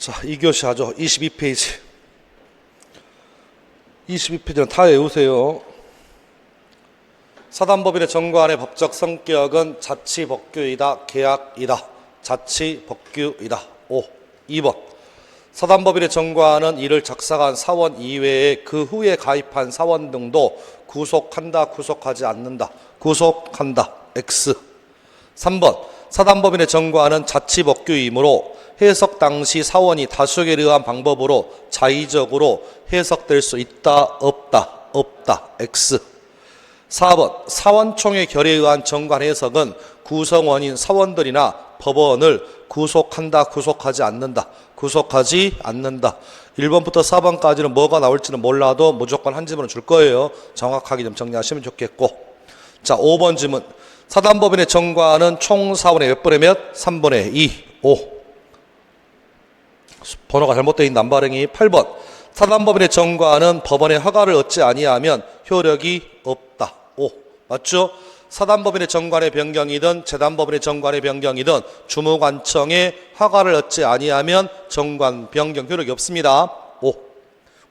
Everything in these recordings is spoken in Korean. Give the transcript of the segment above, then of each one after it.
자, 2교시 하죠. 22페이지. 22페이지는 다 외우세요. 사단법인의 정관의 법적 성격은 자치법규이다, 계약이다. 자치법규이다. 2번. 사단법인의 정관은 이를 작성한 사원 이외에 그 후에 가입한 사원 등도 구속한다, 구속하지 않는다. 구속한다. X. 3번. 사단법인의 정관은 자치법규이므로 해석 당시 사원이 다수결에 의한 방법으로 자의적으로 해석될 수 있다, 없다. 없다. X. 4번. 사원총회 결의에 의한 정관 해석은 구성원인 사원들이나 법원을 구속한다, 구속하지 않는다. 구속하지 않는다. 1번부터 4번까지는 뭐가 나올지는 몰라도 무조건 한 지문은 줄 거예요. 정확하게 좀 정리하시면 좋겠고. 자, 5번 질문. 사단법인의 정관은 총 사원의 몇 분의 몇? 3분의 2. 5. 번호가 잘못되어 있는 남발행위. 8번. 사단법인의 정관은 법원의 허가를 얻지 아니하면 효력이 없다. 5. 맞죠? 사단법인의 정관의 변경이든 재단법인의 정관의 변경이든 주무관청의 허가를 얻지 아니하면 정관 변경 효력이 없습니다. 5.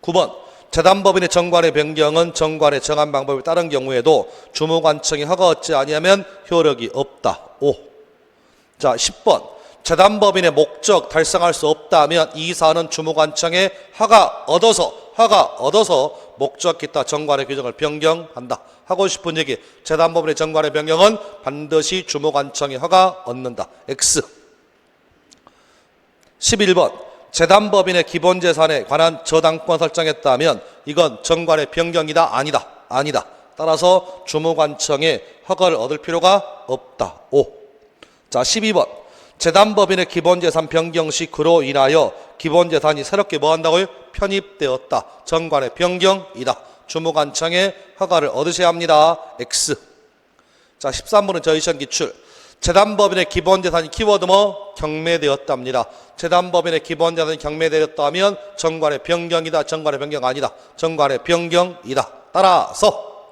9번. 재단법인의 정관의 변경은 정관의 정한 방법에 따른 경우에도 주무관청이 허가 얻지 아니하면 효력이 없다. 5. 자, 10번. 재단법인의 목적 달성할 수 없다면 이 사안은 주무관청에 허가 얻어서 목적 기타 정관의 규정을 변경한다. 하고 싶은 얘기. 재단법인의 정관의 변경은 반드시 주무관청에 허가 얻는다. X. 11번. 재단법인의 기본재산에 관한 저당권 설정했다면 이건 정관의 변경이다, 아니다. 아니다. 따라서 주무관청에 허가를 얻을 필요가 없다. 5. 자, 12번. 재단법인의 기본재산 변경 시 그로 인하여 기본재산이 새롭게 뭐 한다고요? 편입되었다. 정관의 변경이다. 주무관청에 허가를 얻으셔야 합니다. X. 자, 13번은 저희시험 기출. 재단법인의 기본재산이 키워드 뭐? 경매되었답니다. 재단법인의 기본재산이 경매되었다면 정관의 변경이다. 정관의 변경 아니다. 정관의 변경이다. 따라서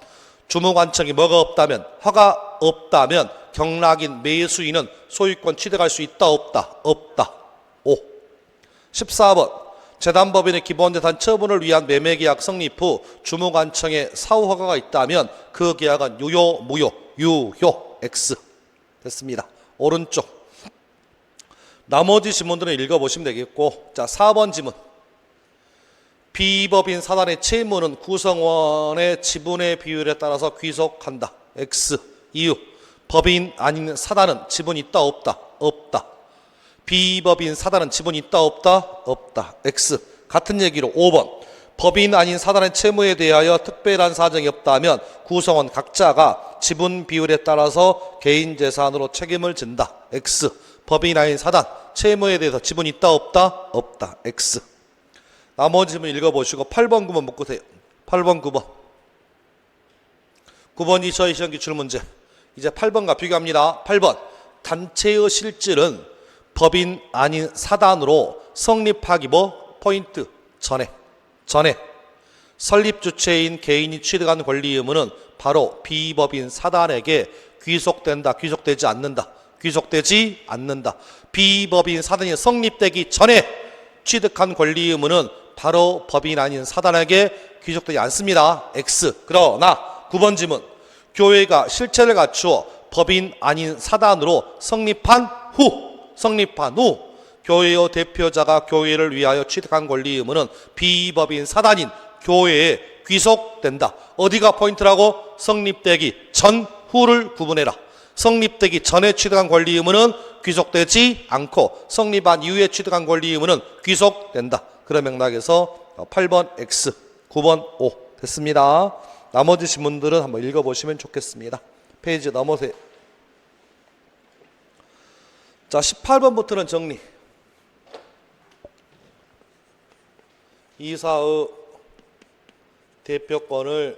주무관청이 뭐가 없다면, 허가 없다면 경락인 매수인은 소유권 취득할 수 있다, 없다. 없다. 5. 14번. 재단법인의 기본재산 처분을 위한 매매계약 성립 후 주무관청에 사후 허가가 있다면 그 계약은 유효, 무효, 유효. X. 됐습니다. 오른쪽. 나머지 지문들은 읽어보시면 되겠고, 자, 4번 지문. 비법인 사단의 채무는 구성원의 지분의 비율에 따라서 귀속한다. X. 이유. 법인 아닌 사단은 지분이 있다, 없다. 없다. 비법인 사단은 지분이 있다, 없다. 없다. X. 같은 얘기로 5번. 법인 아닌 사단의 채무에 대하여 특별한 사정이 없다면 구성원 각자가 지분 비율에 따라서 개인 재산으로 책임을 진다. X. 법인 아닌 사단 채무에 대해서 지분이 있다, 없다. 없다. X. 나머지 질문 읽어보시고 8번 9번 묶으세요. 8번 9번. 9번이 저희 시험 기출 문제. 이제 8번과 비교합니다. 8번. 단체의 실질은 법인 아닌 사단으로 성립하기 뭐? 포인트. 전에 설립 주체인 개인이 취득한 권리 의무는 바로 비법인 사단에게 귀속된다. 귀속되지 않는다. 귀속되지 않는다. 비법인 사단이 성립되기 전에 취득한 권리 의무는 바로 법인 아닌 사단에게 귀속되지 않습니다. X. 그러나 9번 지문. 교회가 실체를 갖추어 법인 아닌 사단으로 성립한 후 교회의 대표자가 교회를 위하여 취득한 권리 의무는 비법인 사단인 교회에 귀속된다. 어디가 포인트라고? 성립되기 전후를 구분해라. 성립되기 전에 취득한 권리 의무는 귀속되지 않고 성립한 이후에 취득한 권리 의무는 귀속된다. 그런 맥락에서 8번 X, 9번 O 됐습니다. 나머지 지문들은 한번 읽어보시면 좋겠습니다. 페이지 넘어세요. 자, 18번부터는 정리. 이사의 대표권을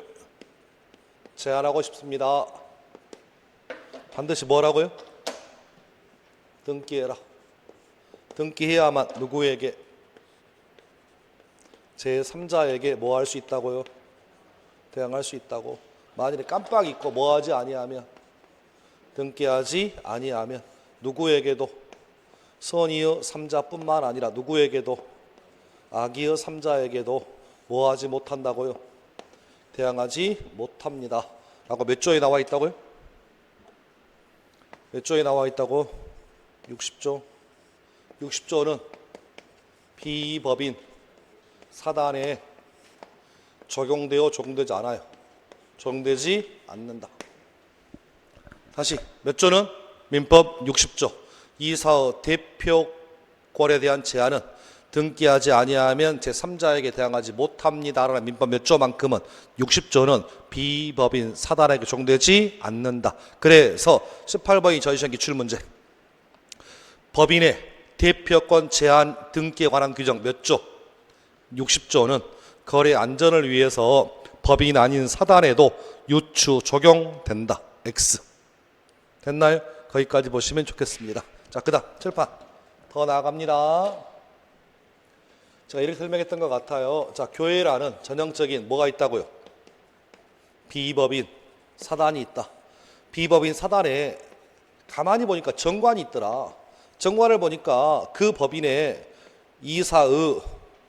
제한하고 싶습니다. 반드시 뭐라고요? 등기해라. 등기해야만 누구에게? 제3자에게 뭐 할 수 있다고요? 대항할 수 있다고. 만일에 깜빡 잊고 뭐 하지 아니하면, 등기하지 아니하면 누구에게도 선이의 3자뿐만 아니라 누구에게도 악의의 3자에게도 뭐하지 못한다고요? 대항하지 못합니다. 라고 몇 조에 나와 있다고요? 몇 조에 나와 있다고? 60조. 60조는 비법인 사단에 적용되지 않아요. 적용되지 않는다. 다시 몇 조는? 민법 60조. 이사의 대표권에 대한 제한은 등기하지 아니하면 제3자에게 대항하지 못합니다라는 민법 몇 조만큼은 60조는 비법인 사단에게 적용되지 않는다. 그래서 18번이 저희시험 기출문제. 법인의 대표권 제한 등기에 관한 규정 몇 조? 60조는 거래 안전을 위해서 법인 아닌 사단에도 유추 적용된다. X. 됐나요? 거기까지 보시면 좋겠습니다. 자, 그 다음 칠판 더 나아갑니다. 제가 이렇게 설명했던 것 같아요. 자, 교회라는 전형적인 뭐가 있다고요? 비법인 사단이 있다. 비법인 사단에 가만히 보니까 정관이 있더라. 정관을 보니까 그 법인의 이사의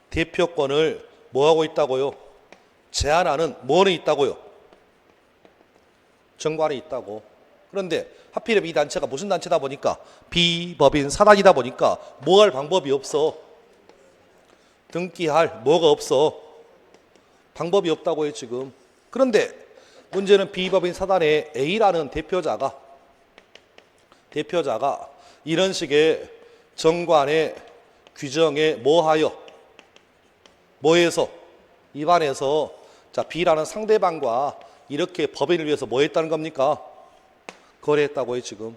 대표권을 뭐하고 있다고요? 제한하는 뭐는 있다고요? 정관이 있다고. 그런데 하필이면 이 단체가 무슨 단체다 보니까 비법인 사단이다 보니까 뭐 할 방법이 없어. 등기할 뭐가 없어. 방법이 없다고 해 지금. 그런데 문제는 비법인 사단의 A라는 대표자가 이런 식의 정관의 규정에 뭐해서 위반해서 자 B라는 상대방과 이렇게 법인을 위해서 뭐 했다는 겁니까? 거래했다고 해 지금.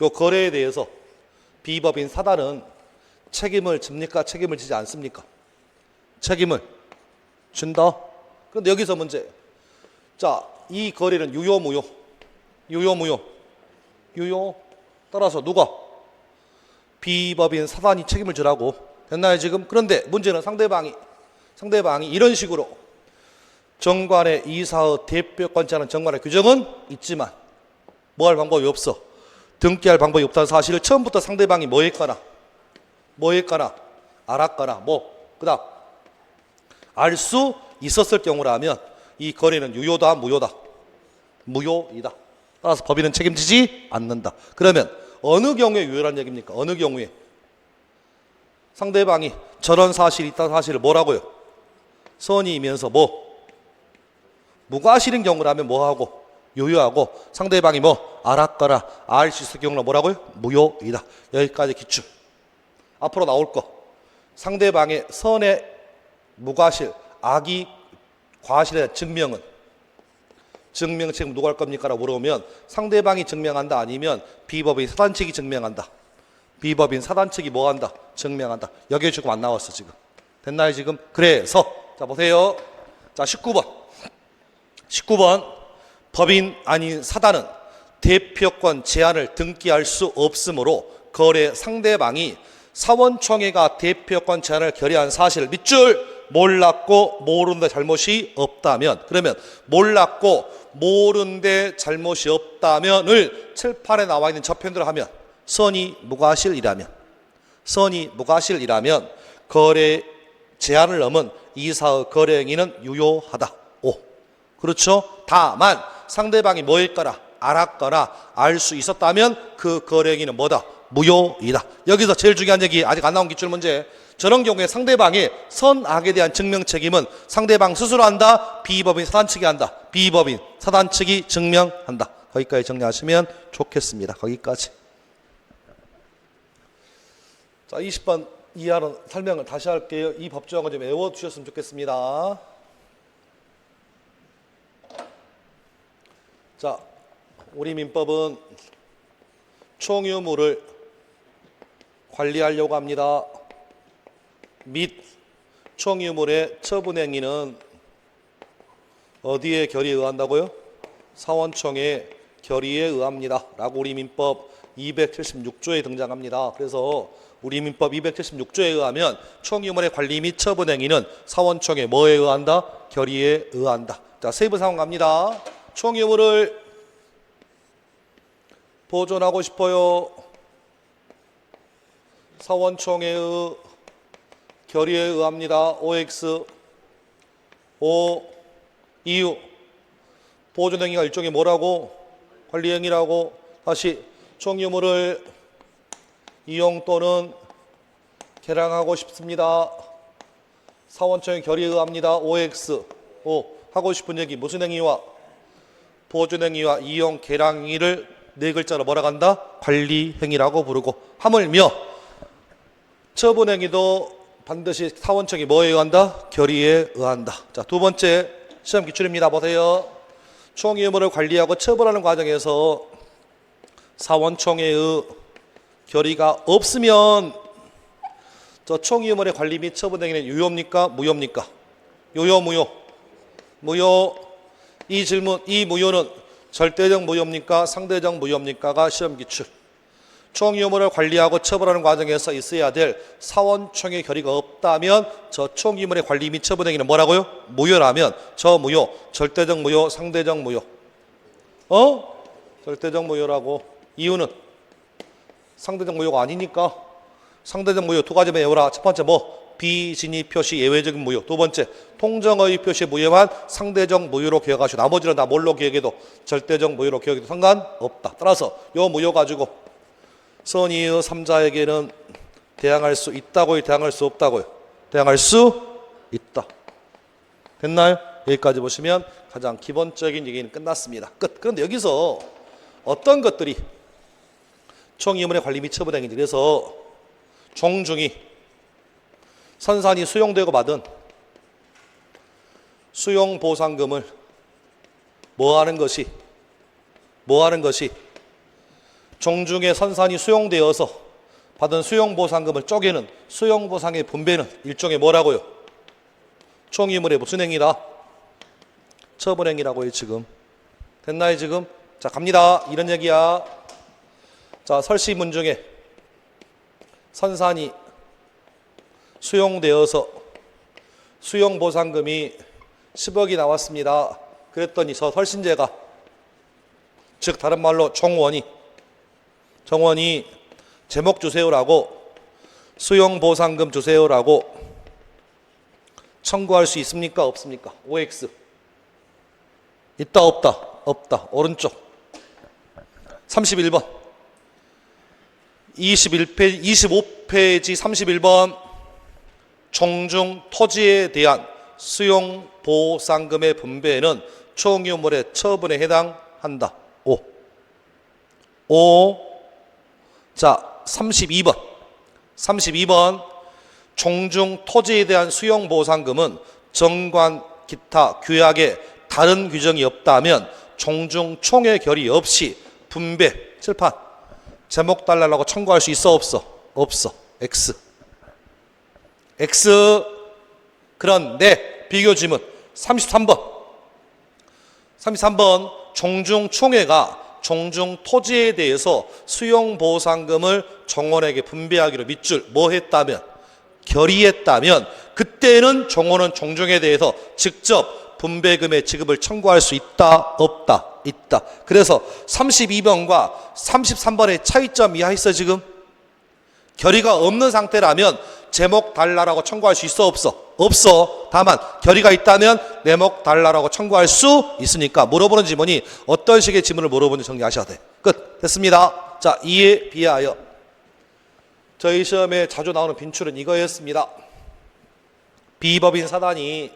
요 거래에 대해서 비법인 사단은 책임을 집니까? 책임을 지지 않습니까? 책임을 준다. 그런데 여기서 문제. 자, 이 거래는 유효 무효? 유효. 따라서 누가? 비법인 사단이 책임을 지라고. 됐나요 지금? 그런데 문제는 상대방이 이런 식으로 정관의 이사의 대표권 제한하는 정관의 규정은 있지만 뭐 할 방법이 없어. 등기할 방법이 없다는 사실을 처음부터 상대방이 뭐 했거나 알았거나 그 다음 알 수 있었을 경우라면 이 거래는 유효다 무효다? 무효이다. 따라서 법인은 책임지지 않는다. 그러면 어느 경우에 유효란 얘기입니까? 어느 경우에 상대방이 저런 사실이 있다는 사실을 뭐라고요? 선의이면서 무과실인 경우라면 뭐하고? 유효하고 상대방이 알았거나 알 수 있을 경우는 뭐라고요? 무효이다. 여기까지 기출. 앞으로 나올 거. 상대방의 선의 무과실, 악의 과실에 대한 증명 책임 누가 할 겁니까? 라고 물어보면 상대방이 증명한다 아니면 비법인 사단 측이 증명한다. 비법인 사단 측이 뭐한다? 증명한다. 여기에 지금 안 나왔어 지금. 됐나요 지금? 그래서 자 보세요. 자 19번 법인 아닌 사단은 대표권 제한을 등기할 수 없으므로 거래 상대방이 사원총회가 대표권 제한을 결의한 사실을 밑줄 몰랐고 모르는데 잘못이 없다면, 그러면 몰랐고 모르는데 잘못이 없다면을 칠판에 나와 있는 저편대로 하면 선의 무과실이라면 거래 제한을 넘은 이사의 거래 행위는 유효하다. 오. 그렇죠? 다만 상대방이 뭐 했거나 알았거나 알 수 있었다면 그 거래 행위는 뭐다? 무효이다. 여기서 제일 중요한 얘기, 아직 안 나온 기출 문제. 저런 경우에 상대방의 선악에 대한 증명 책임은 상대방 스스로 한다? 비법인 사단 측이 한다? 비법인 사단 측이 증명한다. 거기까지 정리하시면 좋겠습니다. 거기까지. 자, 20번 이하는 설명을 다시 할게요. 이 법조항을 좀 외워두셨으면 좋겠습니다. 자, 우리 민법은 총유물을 관리하려고 합니다. 및 총유물의 처분행위는 어디에 결의에 의한다고요? 사원총회 결의에 의합니다. 라고 우리 민법 276조에 등장합니다. 그래서 우리 민법 276조에 의하면 총유물의 관리 및 처분행위는 사원총회 뭐에 의한다? 결의에 의한다. 자, 세부 상황 갑니다. 총유물을 보존하고 싶어요. 사원총회의 결의에 의합니다. OX. O. 이유. 보존행위가 일종의 뭐라고? 관리행위라고. 다시 총유물을 이용 또는 개량하고 싶습니다. 사원총회 결의에 의합니다. OX. O. 하고 싶은 얘기 무슨 행위와? 보존행위와 이용 개량행위를 네 글자로 뭐라 한다? 관리행위라고 부르고, 하물며 처분행위도 반드시 사원총회 뭐에 의한다? 결의에 의한다. 자, 두 번째 시험 기출입니다. 보세요. 총유물을 관리하고 처분하는 과정에서 사원총회의 결의가 없으면 저 총유물의 관리 및 처분행위는 유효입니까? 무효입니까? 유효, 무효. 무효. 이 질문, 이 무효는 절대적 무효입니까? 상대적 무효입니까가 시험 기출. 총유물을 관리하고 처분하는 과정에서 있어야 될 사원총회 결의가 없다면 저 총유물의 관리 및 처분행위는 뭐라고요? 무효라면 저 무효, 절대적 무효, 상대적 무효. 절대적 무효라고. 이유는 상대적 무효가 아니니까. 상대적 무효 두 가지만 외워라. 첫 번째 뭐? 비진입 표시 예외적인 무효. 두 번째 통정의 표시 무효만 상대적 무효로 기억하시고 나머지는 다 뭘로 기억해도 절대적 무효로 기억해도 상관없다. 따라서 요 무효 가지고 선의의 3자에게는 대항할 수 있다고요? 대항할 수 없다고요? 대항할 수 있다. 됐나요? 여기까지 보시면 가장 기본적인 얘기는 끝났습니다. 끝. 그런데 여기서 어떤 것들이 총유물의 관리 및 처분행위인지, 그래서 종중이 선산이 수용되고 받은 수용보상금을 뭐 하는 것이 종중의 선산이 수용되어서 받은 수용보상금을 쪼개는 수용보상의 분배는 일종의 뭐라고요? 총유물의 무슨 행위다? 처분행위라고요. 지금 됐나요? 지금 자 갑니다. 이런 얘기야. 자, 설시문 중에 선산이 수용되어서 수용보상금이 10억이 나왔습니다. 그랬더니 저 설신제가, 즉 다른 말로 정원이 제목 주세요라고, 수용보상금 주세요라고 청구할 수 있습니까? 없습니까? OX. 있다 없다? 없다. 오른쪽 31번 25페이지 31번 종중 토지에 대한 수용보상금의 분배는 총유물의 처분에 해당한다. 5. 자, 32번 종중 토지에 대한 수용보상금은 정관 기타 규약에 다른 규정이 없다면 종중 총회 결의 없이 분배 칠판 제목 달라고 청구할 수 있어 없어? 없어. X. 그런데 비교 지문 33번 종중 총회가 종중 토지에 대해서 수용보상금을 종원에게 분배하기로 밑줄 뭐 했다면? 결의했다면 그때는 종원은 종중에 대해서 직접 분배금의 지급을 청구할 수 있다 없다? 있다. 그래서 32번과 33번의 차이점이 있어. 지금 결의가 없는 상태라면 제목 달라라고 청구할 수 있어 없어? 없어. 다만 결의가 있다면 내목 달라라고 청구할 수 있으니까 물어보는 지문이 어떤 식의 지문을 물어보는지 정리하셔야 돼. 끝. 됐습니다. 자, 이에 비하여 저희 시험에 자주 나오는 빈출은 이거였습니다. 비법인 사단이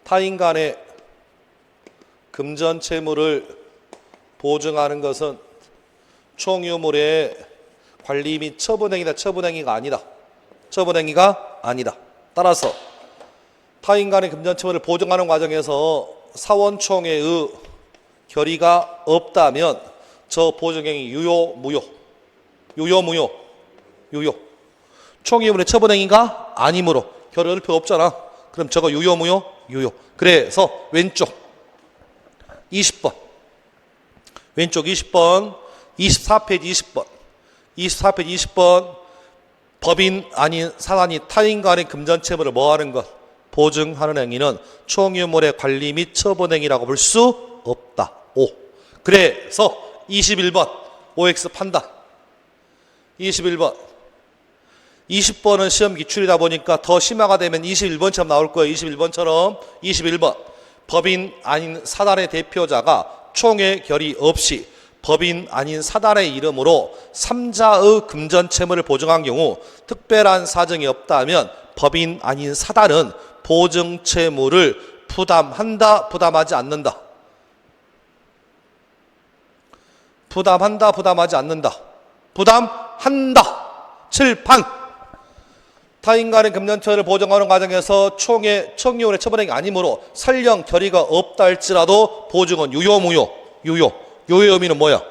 타인 간의 금전 채무를 보증하는 것은 총유물의 관리 및 처분행위가 아니다. 처분행위가 아니다. 따라서 타인 간의 금전 채무를 보증하는 과정에서 사원총회의 결의가 없다면 저 보증행위 유효, 무효? 유효. 총유물의 처분행위가 아니므로 결의를 필요 없잖아. 그럼 저거 유효, 무효? 유효. 그래서 왼쪽 20번 24페이지 20번 법인 아닌 사단이 타인 간의 금전 채무를 뭐하는 것? 보증하는 행위는 총유물의 관리 및 처분 행위라고 볼 수 없다. 5. 그래서 21번 OX 판단. 21번. 20번은 시험 기출이다 보니까 더 심화가 되면 21번처럼 나올 거예요. 21번처럼. 21번. 법인 아닌 사단의 대표자가 총회 결의 없이 법인 아닌 사단의 이름으로 3자의 금전채무를 보증한 경우 특별한 사정이 없다면 법인 아닌 사단은 보증채무를 부담한다, 부담하지 않는다. 부담한다, 부담하지 않는다. 부담한다. 칠판. 타인간의 금전처를 보증하는 과정에서 총회 청유원의 처분행위 아니므로 설령 결의가 없다 할지라도 보증은 유효, 무효? 유효. 유효의 의미는 뭐야?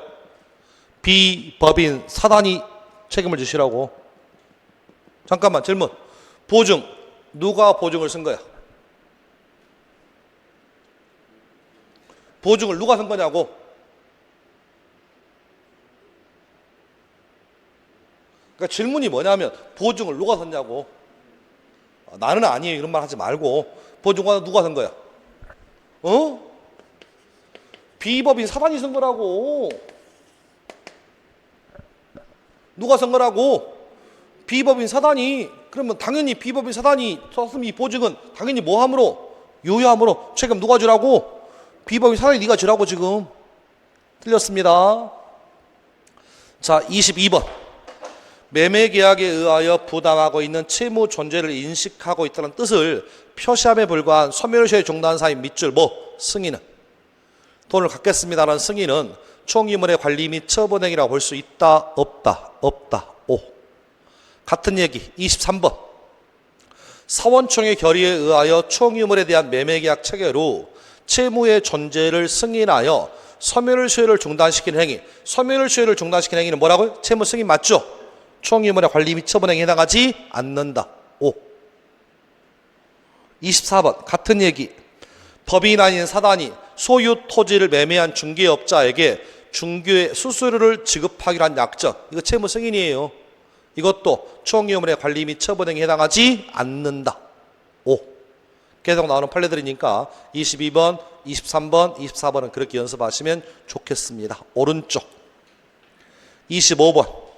비법인 사단이 책임을 지시라고. 잠깐만 질문. 보증. 누가 보증을 쓴 거야? 보증을 누가 쓴 거냐고? 그러니까 질문이 뭐냐면 보증을 누가 썼냐고. 나는 아니에요 이런 말 하지 말고 보증을 누가 쓴 거야? 어? 비법인 사단이 쓴 거라고. 누가 쓴 거라고? 비법인 사단이. 그러면 당연히 비법인 사단이 썼으면 이 보증은 당연히 뭐함으로? 유효함으로. 책임 누가 지라고? 비법인 사단이 네가 지라고 지금. 틀렸습니다. 자, 22번. 매매계약에 의하여 부담하고 있는 채무 존재를 인식하고 있다는 뜻을 표시함에 불과한 소멸시효의 중단사인 밑줄 승인은 돈을 갚겠습니다라는 승인은 총이물의 관리 및 처분행위라고 볼 수 있다, 없다, 없다, 오. 같은 얘기. 23번. 사원총회 결의에 의하여 총이물에 대한 매매계약 체결 후 채무의 존재를 승인하여 소멸시효를 중단시키는 행위. 소멸시효를 중단시키는 행위는 뭐라고요? 채무 승인 맞죠? 총이물의 관리 및 처분행위에 해당하지 않는다. 오. 24번 같은 얘기. 법인 아닌 사단이 소유 토지를 매매한 중개업자에게 중개 수수료를 지급하기로 한 약정. 이거 채무 승인이에요. 이것도 총이물의 관리 및 처분행위에 해당하지 않는다. 오. 계속 나오는 판례들이니까 22번, 23번, 24번은 그렇게 연습하시면 좋겠습니다. 오른쪽. 25번.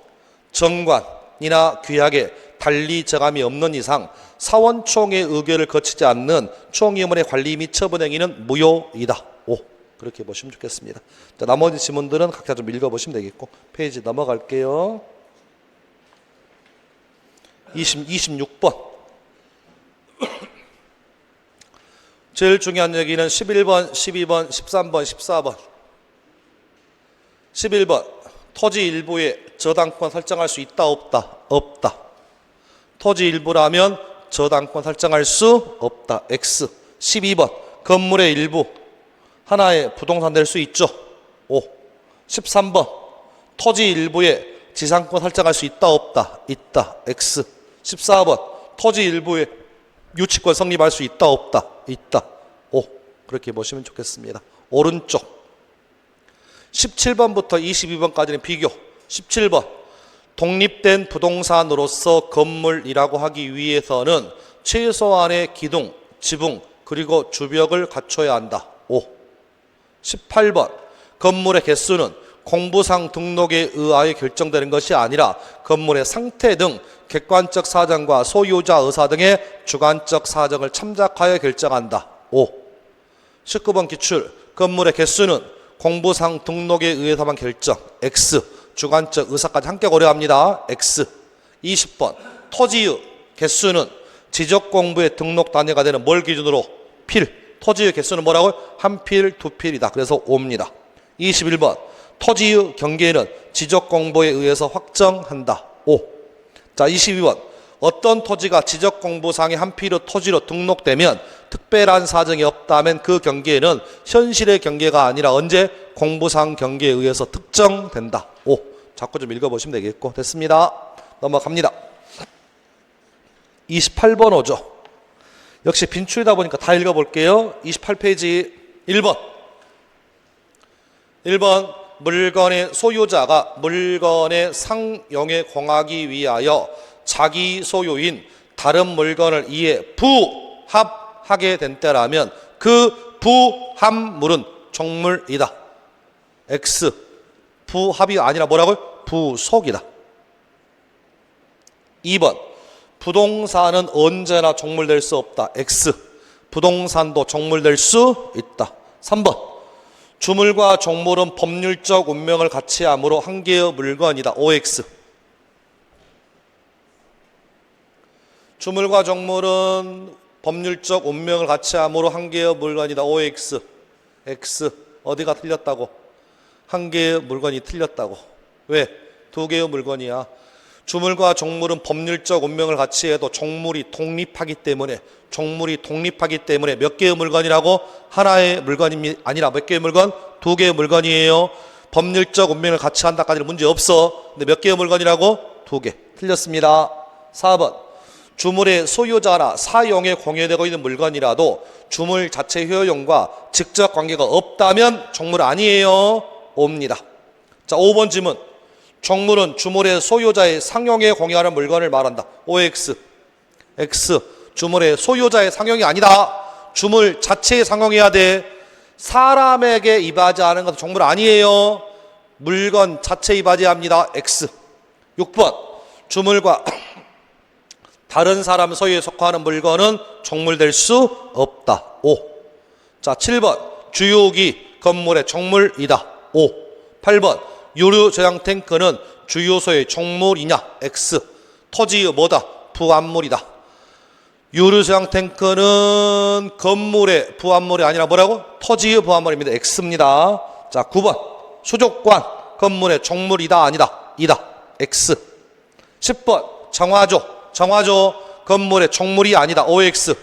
정관이나 규약에 달리 정함이 없는 이상 사원총의 의결을 거치지 않는 총이물의 관리 및 처분행위는 무효이다. 오, 그렇게 보시면 좋겠습니다. 자, 나머지 지문들은 각자 좀 읽어보시면 되겠고 페이지 넘어갈게요. 26번. 제일 중요한 얘기는 11번, 12번, 13번, 14번. 11번. 토지 일부에 저당권 설정할 수 있다, 없다? 없다. 토지 일부라면 저당권 설정할 수 없다. X. 12번. 건물의 일부. 하나의 부동산 될 수 있죠? O. 13번. 토지 일부에 지상권 설정할 수 있다, 없다? 있다. X. 14번. 토지 일부에 유치권 성립할 수 있다, 없다? 있다. O. 그렇게 보시면 좋겠습니다. 오른쪽. 17번부터 22번까지는 비교. 17번. 독립된 부동산으로서 건물이라고 하기 위해서는 최소한의 기둥, 지붕, 그리고 주벽을 갖춰야 한다. 5. 18번. 건물의 개수는 공부상 등록에 의하여 결정되는 것이 아니라 건물의 상태 등 객관적 사정과 소유자 의사 등의 주관적 사정을 참작하여 결정한다. 5. 19번 기출. 건물의 개수는 공부상 등록에 의해서만 결정. X. 주관적 의사까지 함께 고려합니다. X. 20번. 토지의 개수는 지적공부에 등록 단위가 되는 뭘 기준으로? 필. 토지의 개수는 뭐라고요? 한 필, 두 필이다. 그래서 5입니다. 21번. 토지의 경계는 지적공부에 의해서 확정한다. 5. 자, 22번. 어떤 토지가 지적공부상의 한 필의 토지로 등록되면 특별한 사정이 없다면 그 경계는 현실의 경계가 아니라 언제? 공부상 경계에 의해서 특정된다. 5. 자꾸 좀 읽어보시면 되겠고. 됐습니다. 넘어갑니다. 28번 오죠. 역시 빈출이다 보니까 다 읽어볼게요. 28페이지 1번. 1번. 물건의 소유자가 물건의 상용에 공하기 위하여 자기 소유인 다른 물건을 이에 부합하게 된 때라면 그 부합물은 종물이다. X. 부합이 아니라 뭐라고요? 부속이다. 2번 부동산은 언제나 종물될 수 없다. X. 부동산도 종물될 수 있다. 3번 주물과 종물은 법률적 운명을 같이 함으로 한 개의 물건이다. OX. 주물과 종물은 법률적 운명을 같이 함으로 한 개의 물건이다. OX. X. 어디가 틀렸다고? 한 개의 물건이 틀렸다고. 왜? 두 개의 물건이야. 주물과 종물은 법률적 운명을 같이 해도 종물이 독립하기 때문에 몇 개의 물건이라고? 하나의 물건이 아니라 몇 개의 물건? 두 개의 물건이에요. 법률적 운명을 같이 한다까지는 문제 없어. 근데 몇 개의 물건이라고? 두 개. 틀렸습니다. 4번 주물의 소유자나 사용에 공유되고 있는 물건이라도 주물 자체 효용과 직접 관계가 없다면 종물 아니에요. 옵니다. 자, 5번 질문. 종물은 주물의 소유자의 상용에 공유하는 물건을 말한다. OX. X. 주물의 소유자의 상용이 아니다. 주물 자체의 상용해야 돼. 사람에게 이바지 하는 것은 종물 아니에요. 물건 자체에 이바지합니다. X. 6번 주물과 다른 사람 소유에 속하는 물건은 종물될 수 없다. O. 자, 7번 주유기 건물의 종물이다. O. 8번 유류 저장 탱크는 주유소의 종물이냐? X. 토지의 뭐다? 부합물이다. 유류 저장 탱크는 건물의 부합물이 아니라 뭐라고? 토지의 부합물입니다. X입니다. 자, 9번 수족관 건물의 종물이다 아니다? 이다. X. 10번 정화조 건물의 종물이 아니다. OX.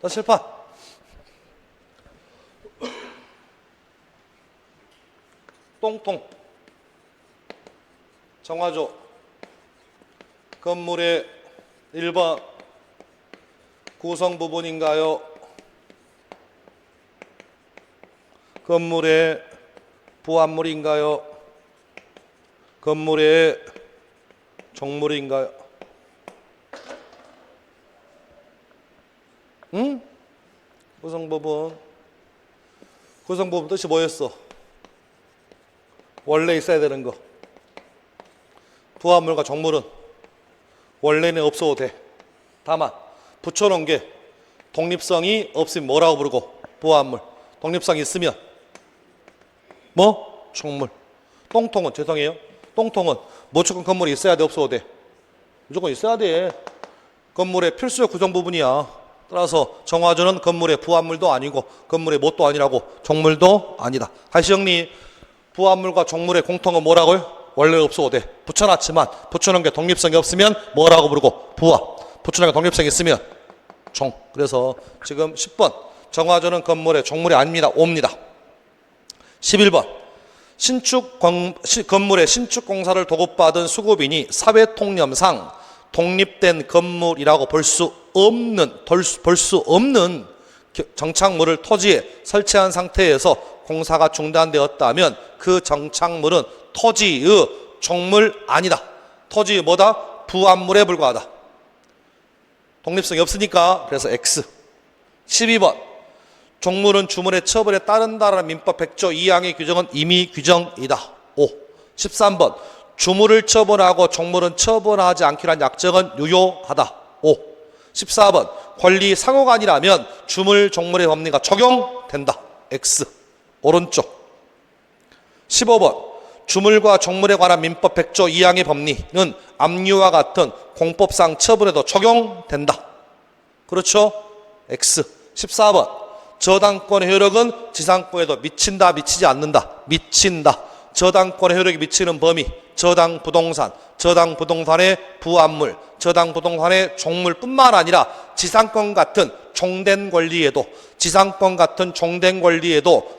자, 칠판 똥통 정화조 건물의 1번 구성 부분인가요? 건물의 부합물인가요? 건물의 종물인가요? 응? 구성 부분 뜻이 뭐였어? 원래 있어야 되는 거. 부합물과 종물은 원래는 없어도 돼. 다만 붙여놓은 게 독립성이 없으면 뭐라고 부르고? 부합물. 독립성이 있으면 뭐? 종물. 똥통은 죄송해요. 똥통은 무조건 건물이 있어야 돼, 없어도 돼? 무조건 있어야 돼. 건물의 필수 구성 부분이야. 따라서 정화조는 건물의 부합물도 아니고 건물의 뭣도 아니라고 종물도 아니다. 다시 정리. 부합물과 종물의 공통은 뭐라고요? 원래 없어도 돼. 붙여놨지만 붙여놓은 게 독립성이 없으면 뭐라고 부르고? 부합. 붙여놓은 게 독립성이 있으면 종. 그래서 지금 10번 정화조는 건물의 종물이 아닙니다. 옵니다. 11번 건물의 신축 공사를 도급받은 수급인이 사회통념상 독립된 건물이라고 볼 수 없는 정착물을 토지에 설치한 상태에서 공사가 중단되었다면 그 정착물은 토지의 종물 아니다. 토지의 뭐다? 부합물에 불과하다. 독립성이 없으니까 그래서 X. 12번 종물은 주물의 처벌에 따른다라는 민법 100조 2항의 규정은 임의 규정이다. 5. 13번 주물을 처분하고 종물은 처분하지 않기로 한 약정은 유효하다. 5. 14번 권리 상호가 아니라면 주물 종물의 법리가 적용된다. X. 오른쪽. 15번 주물과 종물에 관한 민법 100조 2항의 법리는 압류와 같은 공법상 처분에도 적용된다. 그렇죠? X. 14번 저당권의 효력은 지상권에도 미친다, 미치지 않는다. 미친다. 저당권의 효력이 미치는 범위, 저당 부동산의 부합물, 저당 부동산의 종물뿐만 아니라 지상권 같은 종된 권리에도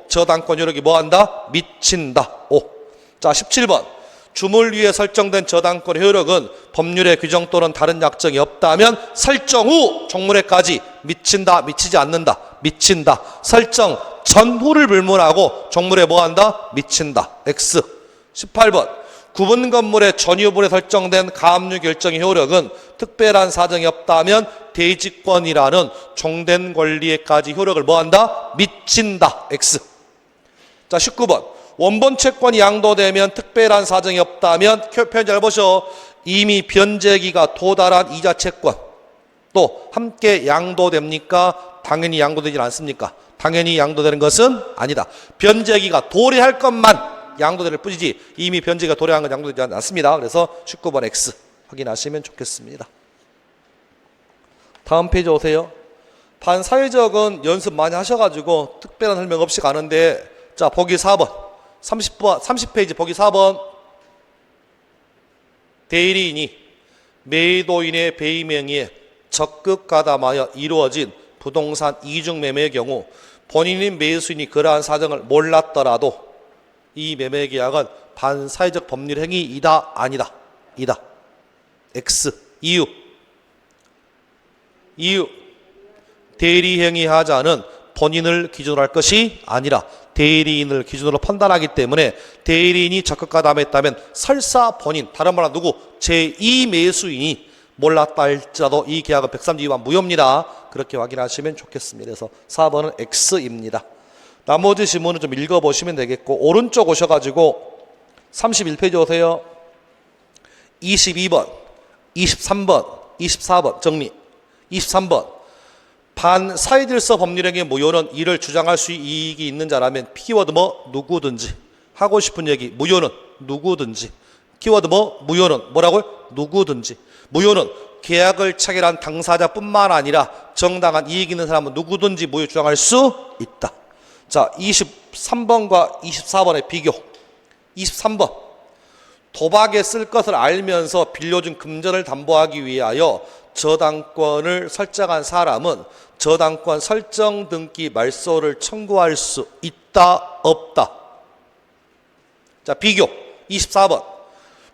저당권 효력이 뭐한다? 미친다. 5. 자, 17번 주물 위에 설정된 저당권 효력은 법률의 규정 또는 다른 약정이 없다면 설정 후 종물에까지 미친다, 미치지 않는다. 미친다. 설정 전후를 불문하고 종물에 뭐한다? 미친다. X. 18번 구분 건물의 전유분에 설정된 가압류 결정의 효력은 특별한 사정이 없다면 대지권이라는 종된 권리에까지 효력을 뭐한다? 미친다. X. 자, 19번. 원본 채권이 양도되면 특별한 사정이 없다면 표현 잘 보셔. 이미 변제기가 도달한 이자 채권 또 함께 양도됩니까? 당연히 양도되지 않습니까? 당연히 양도되는 것은 아니다. 변제기가 도래할 것만 양도될 뿐이지 이미 변제기가 도래한 건 양도되지 않습니다. 그래서 19번 X 확인하시면 좋겠습니다. 다음 페이지 오세요. 반사회적은 연습 많이 하셔가지고 특별한 설명 없이 가는데, 자, 보기 4번 30페이지 보기 4번. 대리인이 매도인의 배의 명의에 적극 가담하여 이루어진 부동산 이중 매매의 경우 본인이 매수인이 그러한 사정을 몰랐더라도 이 매매 계약은 반사회적 법률 행위이다 아니다? 이다. X. 이유 대리행위하자는 본인을 기준으로 할 것이 아니라 대리인을 기준으로 판단하기 때문에 대리인이 적극 가담했다면 설사 본인, 다른 말로 누구? 제2 매수인이 몰랐다 할지라도 이 계약은 103조 위반 무효입니다. 그렇게 확인하시면 좋겠습니다. 그래서 4번은 X입니다. 나머지 지문은 좀 읽어보시면 되겠고, 오른쪽 오셔가지고 31페이지 오세요. 22번, 23번, 24번 정리. 23번. 반사회질서 법률행위 무효는 이를 주장할 수 이익이 있는 자라면 키워드 뭐? 누구든지. 하고 싶은 얘기 무효는 누구든지. 키워드 뭐? 무효는 뭐라고요? 누구든지. 무효는 계약을 체결한 당사자뿐만 아니라 정당한 이익 있는 사람은 누구든지 무효 주장할 수 있다. 자, 23번과 24번의 비교. 23번. 도박에 쓸 것을 알면서 빌려준 금전을 담보하기 위하여 저당권을 설정한 사람은 저당권 설정 등기 말소를 청구할 수 있다 없다? 자, 비교. 24번.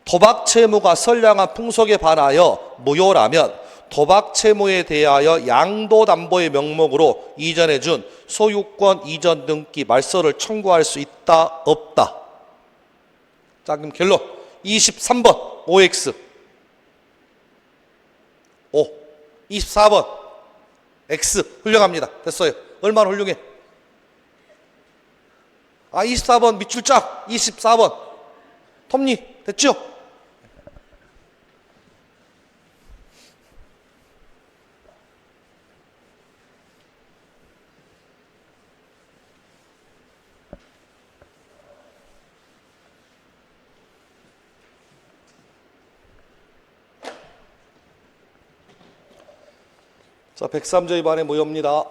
도박 채무가 선량한 풍속에 반하여 무효라면 도박 채무에 대하여 양도담보의 명목으로 이전해 준 소유권 이전 등기 말소를 청구할 수 있다 없다? 자, 그럼 결론. 23번 OX. 24번 X. 훌륭합니다. 됐어요. 얼마나 훌륭해. 24번 밑줄 짝. 24번 톱니. 됐죠? 자, 103조 위반의 무효입니다.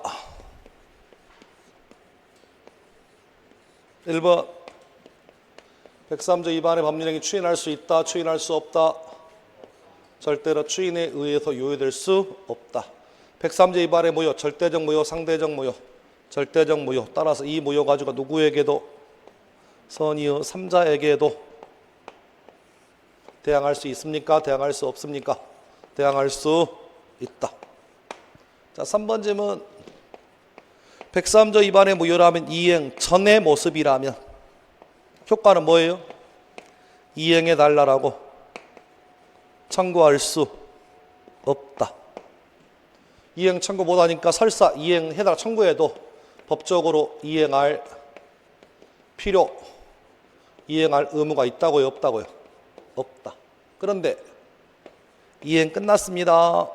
1번 103조 위반의 법률행위 추인할 수 있다, 추인할 수 없다. 절대로 추인에 의해서 유효될 수 없다. 103조 위반의 무효, 절대적 무효, 상대적 무효. 절대적 무효. 따라서 이 무효 가지고 누구에게도 선의의 3자에게도 대항할 수 있습니까? 대항할 수 없습니까? 대항할 수 있다. 자, 3번 질문. 103조 위반의 무효라면 이행 전의 모습이라면 효과는 뭐예요? 이행해 달라고 청구할 수 없다. 이행 청구 못하니까 설사 이행해달라 청구해도 법적으로 이행할 필요, 이행할 의무가 있다고요? 없다고요? 없다. 그런데 이행 끝났습니다.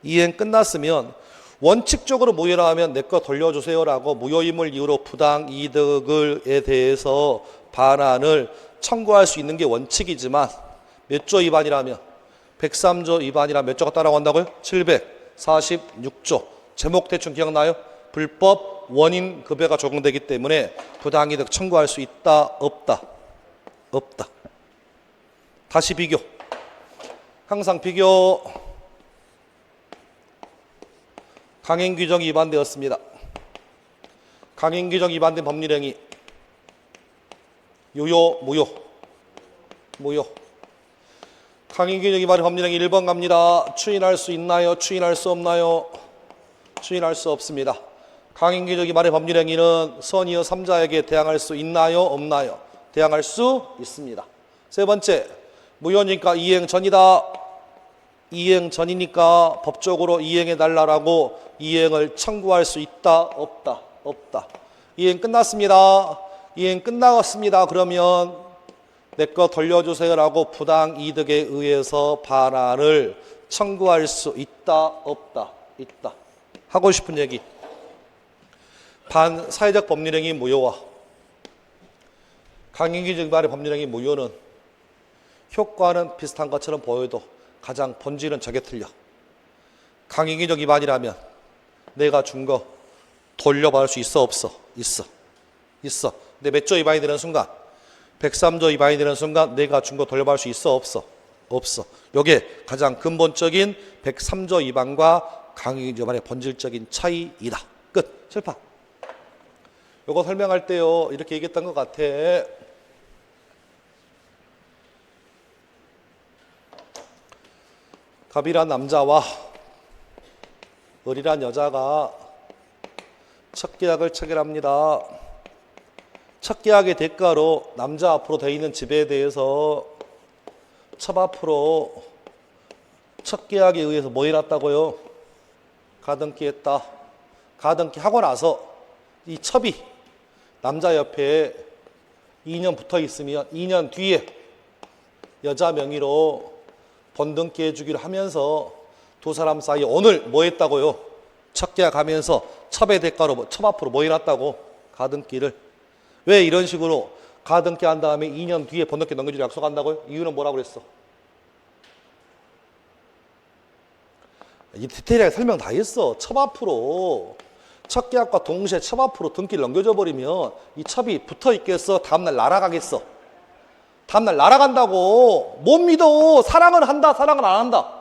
이행 끝났으면 원칙적으로 무효라 하면 내 거 돌려주세요라고 무효임을 이유로 부당 이득에 대해서 반환을 청구할 수 있는 게 원칙이지만 몇 조 위반이라면 103조 위반이라면 몇 조가 따라간다고요? 746조. 제목 대충 기억나요? 불법 원인 급여가 적용되기 때문에 부당 이득 청구할 수 있다 없다? 없다. 다시 비교. 항상 비교. 강행규정 위반되었습니다. 강행규정 위반된 법률행위 유효, 무효? 무효. 강행규정 위반의 법률행위 1번 갑니다. 추인할 수 있나요? 추인할 수 없나요? 추인할 수 없습니다. 강행규정 위반의 법률행위는 선의의 3자에게 대항할 수 있나요? 없나요? 대항할 수 있습니다. 세 번째, 무효니까 이행 전이다. 이행 전이니까 법적으로 이행해달라고 이행을 청구할 수 있다 없다? 없다. 이행 끝났습니다. 이행 끝나갔습니다. 그러면 내 거 돌려주세요라고 부당이득에 의해서 반환을 청구할 수 있다 없다? 있다. 하고 싶은 얘기. 반사회적 법률행위 무효와 강행위적 위반의 법률행위 무효는 효과는 비슷한 것처럼 보여도 가장 본질은 저게 틀려. 강행위적 위반이라면 내가 준 거 돌려받을 수 있어 없어? 있어. 있어. 근데 몇 조 위반이 되는 순간 103조 위반이 되는 순간 내가 준 거 돌려받을 수 있어 없어? 없어. 이게 가장 근본적인 103조 위반과 강행위적 위반의 본질적인 차이이다. 끝. 칠판. 요거 설명할 때요 이렇게 얘기했던 것 같아. 갑이란 남자와 을이란 여자가 첫 계약을 체결합니다. 첫 계약의 대가로 남자 앞으로 돼 있는 집에 대해서 첩 앞으로 첫 계약에 의해서 뭐 해놨다고요? 가등기 했다. 가등기 하고 나서 이 첩이 남자 옆에 2년 붙어 있으면 2년 뒤에 여자 명의로 번등기 해주기로 하면서 두 사람 사이에 오늘 뭐 했다고요? 첫 계약하면서 첩의 대가로 첩 앞으로 뭐 해놨다고? 가등기를. 왜 이런 식으로 가등기 한 다음에 2년 뒤에 번등기 넘겨주기로 약속한다고요? 이유는 뭐라고 그랬어? 이 디테일하게 설명 다 했어. 첩 앞으로 첫 계약과 동시에 첩 앞으로 등기를 넘겨줘 버리면 이 첩이 붙어 있겠어? 다음날 날아가겠어? 다음날 날아간다고. 못 믿어. 사랑은 한다. 사랑은 안 한다.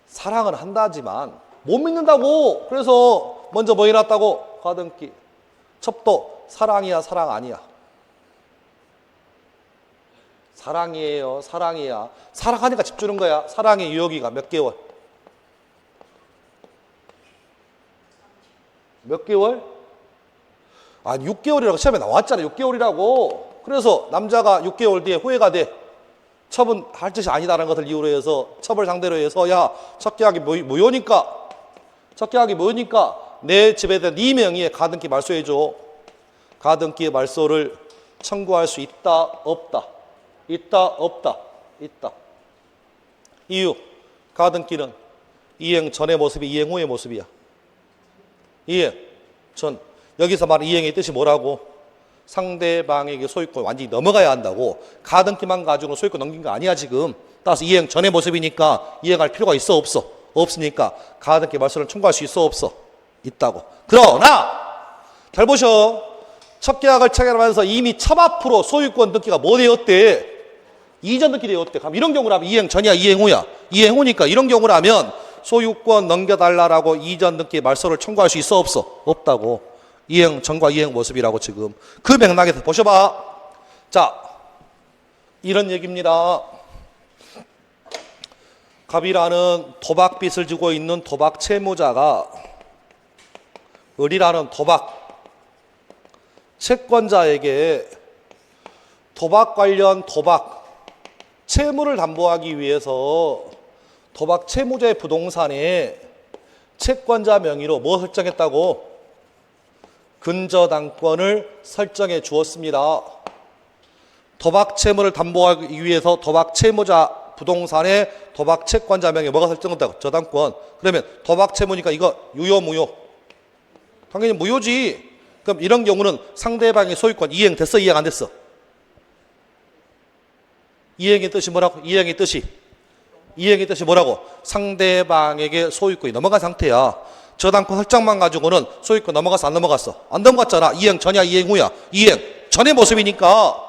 사랑은 한다지만 못 믿는다고. 그래서 먼저 뭐 해놨다고? 가등기. 첩도 사랑이야 사랑 아니야? 사랑이에요. 사랑이야. 사랑하니까 집 주는 거야. 사랑의 유효기가 몇 개월? 몇 개월? 아, 6개월이라고 시험에 나왔잖아. 6개월이라고. 그래서 남자가 6개월 뒤에 후회가 돼. 첩은 할 짓이 아니다라는 것을 이유로 해서 첩을 상대로 해서 야, 첫 계약이 무효니까 첫 계약이 무효니까 내 집에 대한 네 명의의 가등기 말소해줘. 가등기의 말소를 청구할 수 있다 없다? 있다 없다? 있다. 이유, 가등기는 이행 전의 모습이 이행 후의 모습이야. 이행 전. 여기서 말하는 이행의 뜻이 뭐라고? 상대방에게 소유권 완전히 넘어가야 한다고. 가등기만 가지고 소유권 넘긴 거 아니야 지금. 따라서 이행 전의 모습이니까 이행할 필요가 있어 없어? 없으니까 가등기 말소를 청구할 수 있어 없어? 있다고. 그러나 잘 보셔. 첫 계약을 체결하면서 이미 첩 앞으로 소유권 등기가 뭐 되었대? 이전 등기 되었대. 그럼 이런 경우라면 이행 전이야 이행 후야? 이행 후니까 이런 경우라면 소유권 넘겨달라고 이전 등기 말소를 청구할 수 있어 없어? 없다고. 이행 전과 이행 모습이라고 지금. 그 맥락에서 보셔봐. 자, 이런 얘기입니다. 갑이라는 도박빚을 지고 있는 도박 채무자가 을이라는 도박 채권자에게 도박 관련 도박 채무를 담보하기 위해서 도박 채무자의 부동산에 채권자 명의로 뭐 설정했다고? 근저당권을 설정해 주었습니다. 도박 채무를 담보하기 위해서 도박 채무자 부동산에 도박 채권자 명의에 뭐가 설정된다고? 저당권. 그러면 도박 채무니까 이거 유효 무효? 당연히 무효지. 그럼 이런 경우는 상대방의 소유권 이행 됐어 이행 안 됐어? 이행의 뜻이 뭐라고? 이행의 뜻이 뭐라고? 상대방에게 소유권이 넘어간 상태야. 저당권 설정만 가지고는 소유권 넘어갔어 안 넘어갔어? 안 넘어갔잖아. 이행 전이야 이행 후야? 이행 전의 모습이니까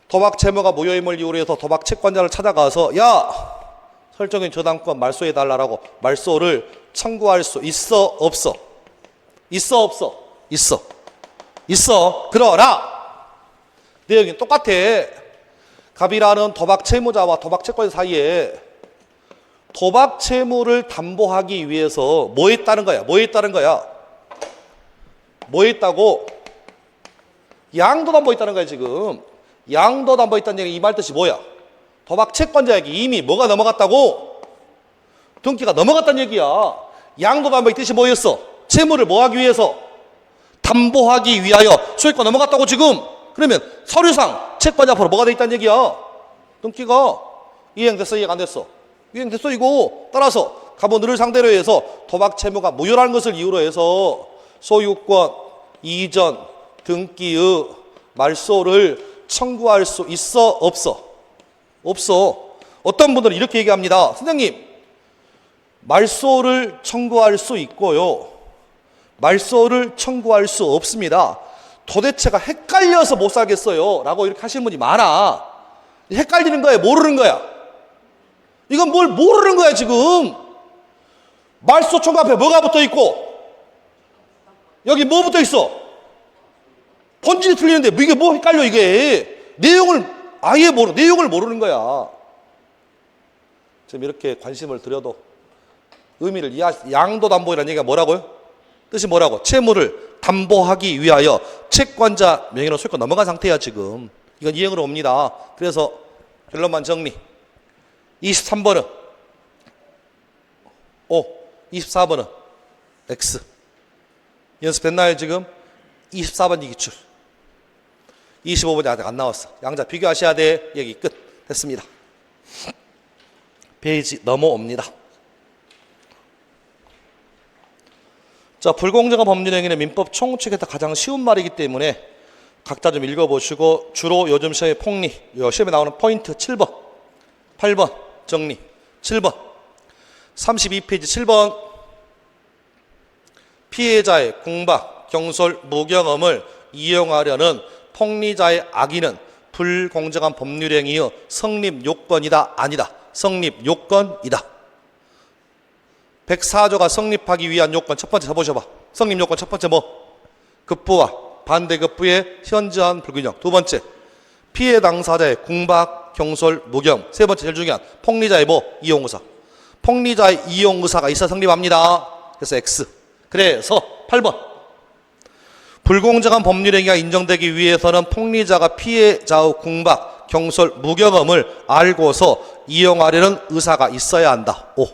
도박 채무가 무효임을 이유로 해서 도박 채권자를 찾아가서 야, 설정인 저당권 말소해달라고 말소를 청구할 수 있어 없어? 있어 없어? 있어. 그러나 내용이 똑같아. 갑이라는 도박 채무자와 도박 채권자 사이에 도박 채무를 담보하기 위해서 뭐 했다는 거야? 뭐 했다고? 양도 담보했다는 거야 지금. 양도 담보했다는 얘기 이 말 뜻이 뭐야? 도박 채권자에게 이미 뭐가 넘어갔다고? 등기가 넘어갔다는 얘기야. 양도담보의 뜻이 뭐였어? 채무를 뭐 하기 위해서? 담보하기 위하여 소유권 넘어갔다고 지금. 그러면 서류상 채권자 앞으로 뭐가 돼 있다는 얘기야? 등기가 이행됐어, 이행 안 됐어? 이행됐어 이거. 따라서 갑오늘을 상대로 해서 도박 채무가 무효라는 것을 이유로 해서 소유권 이전 등기의 말소를 청구할 수 있어 없어? 없어. 어떤 분들은 이렇게 얘기합니다. 선생님, 말소를 청구할 수 있고요, 말소를 청구할 수 없습니다. 도대체가 헷갈려서 못 살겠어요 라고 이렇게 하시는 분이 많아. 헷갈리는 거야, 모르는 거야? 이건 뭘 모르는 거야 지금. 말소 청구 앞에 뭐가 붙어 있고 여기 뭐 붙어 있어? 본질이 틀리는데 이게 뭐 헷갈려? 이게 내용을 아예 내용을 모르는 거야. 지금 이렇게 관심을 들여도 의미를 양도담보이라는 얘기가 뭐라고요? 뜻이 뭐라고? 채무를 담보하기 위하여 채권자 명의로 소유권 넘어간 상태야 지금. 이건 이행으로 옵니다. 그래서 결론만 정리. 23번은 O, 24번은 X. 연습됐나요 지금? 24번 기출. 25번이 아직 안 나왔어. 양자 비교하셔야 돼. 얘기 끝. 됐습니다. 페이지 넘어옵니다. 자, 불공정한 법률행위는 민법 총칙에서 가장 쉬운 말이기 때문에 각자 좀 읽어보시고, 주로 요즘 시험에 시험에 나오는 포인트 7번, 8번 정리. 7번 32페이지 7번 피해자의 공박, 경솔, 무경험을 이용하려는 폭리자의 악의는 불공정한 법률행위의 성립 요건이다 아니다? 성립 요건이다. 104조가 성립하기 위한 요건 첫 번째 써보셔봐. 성립 요건 첫 번째 뭐? 급부와 반대급부의 현저한 불균형. 두 번째, 피해 당사자의 공박, 경솔, 무경. 세 번째, 제일 중요한 폭리자의 뭐? 이용의사. 폭리자의 이용의사가 있어 성립합니다. 그래서 X. 그래서 8번, 불공정한 법률행위가 인정되기 위해서는 폭리자가 피해자의 공박, 경솔, 무경험을 알고서 이용하려는 의사가 있어야 한다. 5.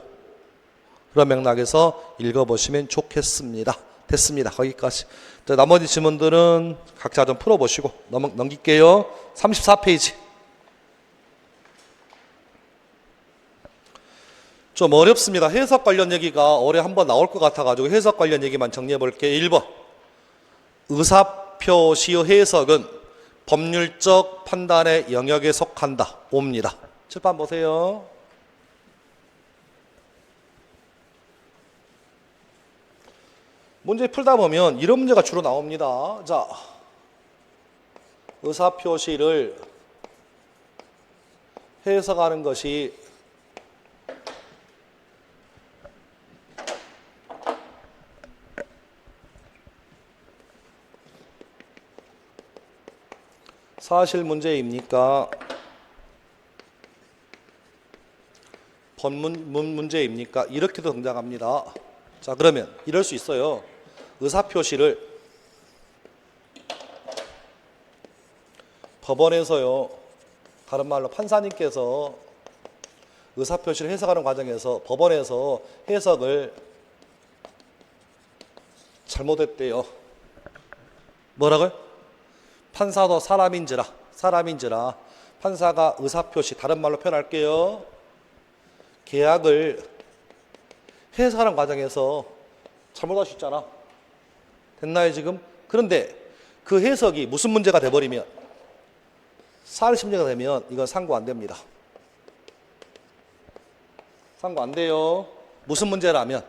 그런 맥락에서 읽어보시면 좋겠습니다. 됐습니다. 거기까지. 자, 나머지 질문들은 각자 좀 풀어보시고 넘길게요. 34페이지. 좀 어렵습니다. 해석 관련 얘기가 올해 한번 나올 것 같아가지고 해석 관련 얘기만 정리해 볼게요. 1번. 의사표시의 해석은 법률적 판단의 영역에 속한다. 옵니다. 칠판 보세요. 문제 풀다 보면 이런 문제가 주로 나옵니다. 자, 의사표시를 해석하는 것이 사실 문제입니까? 법문 문제입니까? 이렇게도 등장합니다. 자, 그러면 이럴 수 있어요. 의사표시를 법원에서요, 다른 말로 판사님께서 의사표시를 해석하는 과정에서 법원에서 해석을 잘못했대요. 뭐라고요? 판사도 사람인지라 판사가 의사표시, 다른 말로 표현할게요, 계약을 해석하는 과정에서 잘못할 수 있잖아. 됐나요 지금? 그런데 그 해석이 무슨 문제가 돼버리면, 사실 문제가 되면 이건 상고 안 됩니다. 상고 안 돼요. 무슨 문제라면?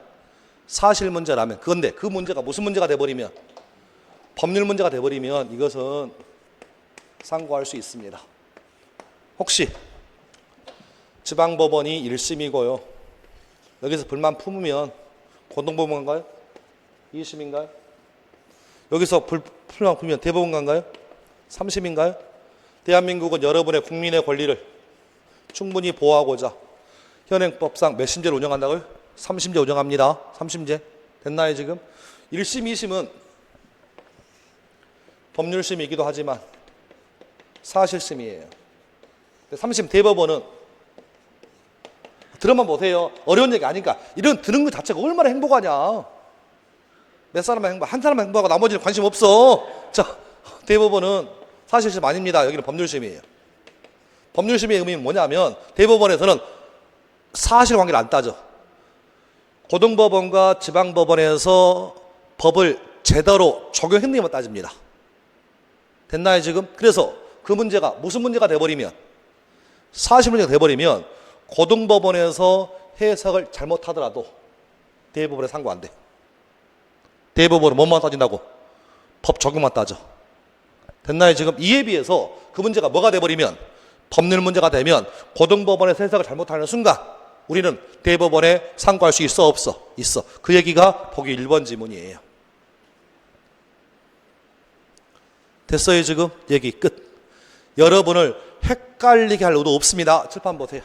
사실 문제라면. 그런데 그 문제가 무슨 문제가 돼버리면, 법률 문제가 돼버리면 이것은 상고할 수 있습니다. 혹시 지방법원이 1심이고요, 여기서 불만 품으면 고등법원가요? 2심인가요? 여기서 불만 품으면 대법원가요? 3심인가요? 대한민국은 여러분의 국민의 권리를 충분히 보호하고자 현행법상 몇 심제를 운영한다고요? 3심제 운영합니다. 3심제. 됐나요 지금? 1심, 2심은 법률심이기도 하지만 사실심이에요. 3심 대법원은 들어만 보세요. 어려운 얘기 아니까. 이런 듣는 것 자체가 얼마나 행복하냐. 몇 사람만 행복, 한 사람만 행복하고 나머지는 관심 없어. 자, 대법원은 사실심 아닙니다. 여기는 법률심이에요. 법률심의 의미는 뭐냐면 대법원에서는 사실관계를 안 따져. 고등법원과 지방법원에서 법을 제대로 적용했느냐만 따집니다. 됐나요 지금? 그래서 그 문제가 무슨 문제가 돼버리면, 사실 문제가 돼버리면 고등법원에서 해석을 잘못하더라도 대법원에 상고 안 돼. 대법원은 뭐만 따진다고? 법 적용만 따져. 됐나요 지금? 이에 비해서 그 문제가 뭐가 돼버리면, 법률 문제가 되면 고등법원에서 해석을 잘못하는 순간 우리는 대법원에 상고할 수 있어 없어? 있어. 그 얘기가 보기 1번 지문이에요. 됐어요 지금? 얘기 끝. 여러분을 헷갈리게 할 의도 없습니다. 칠판 보세요.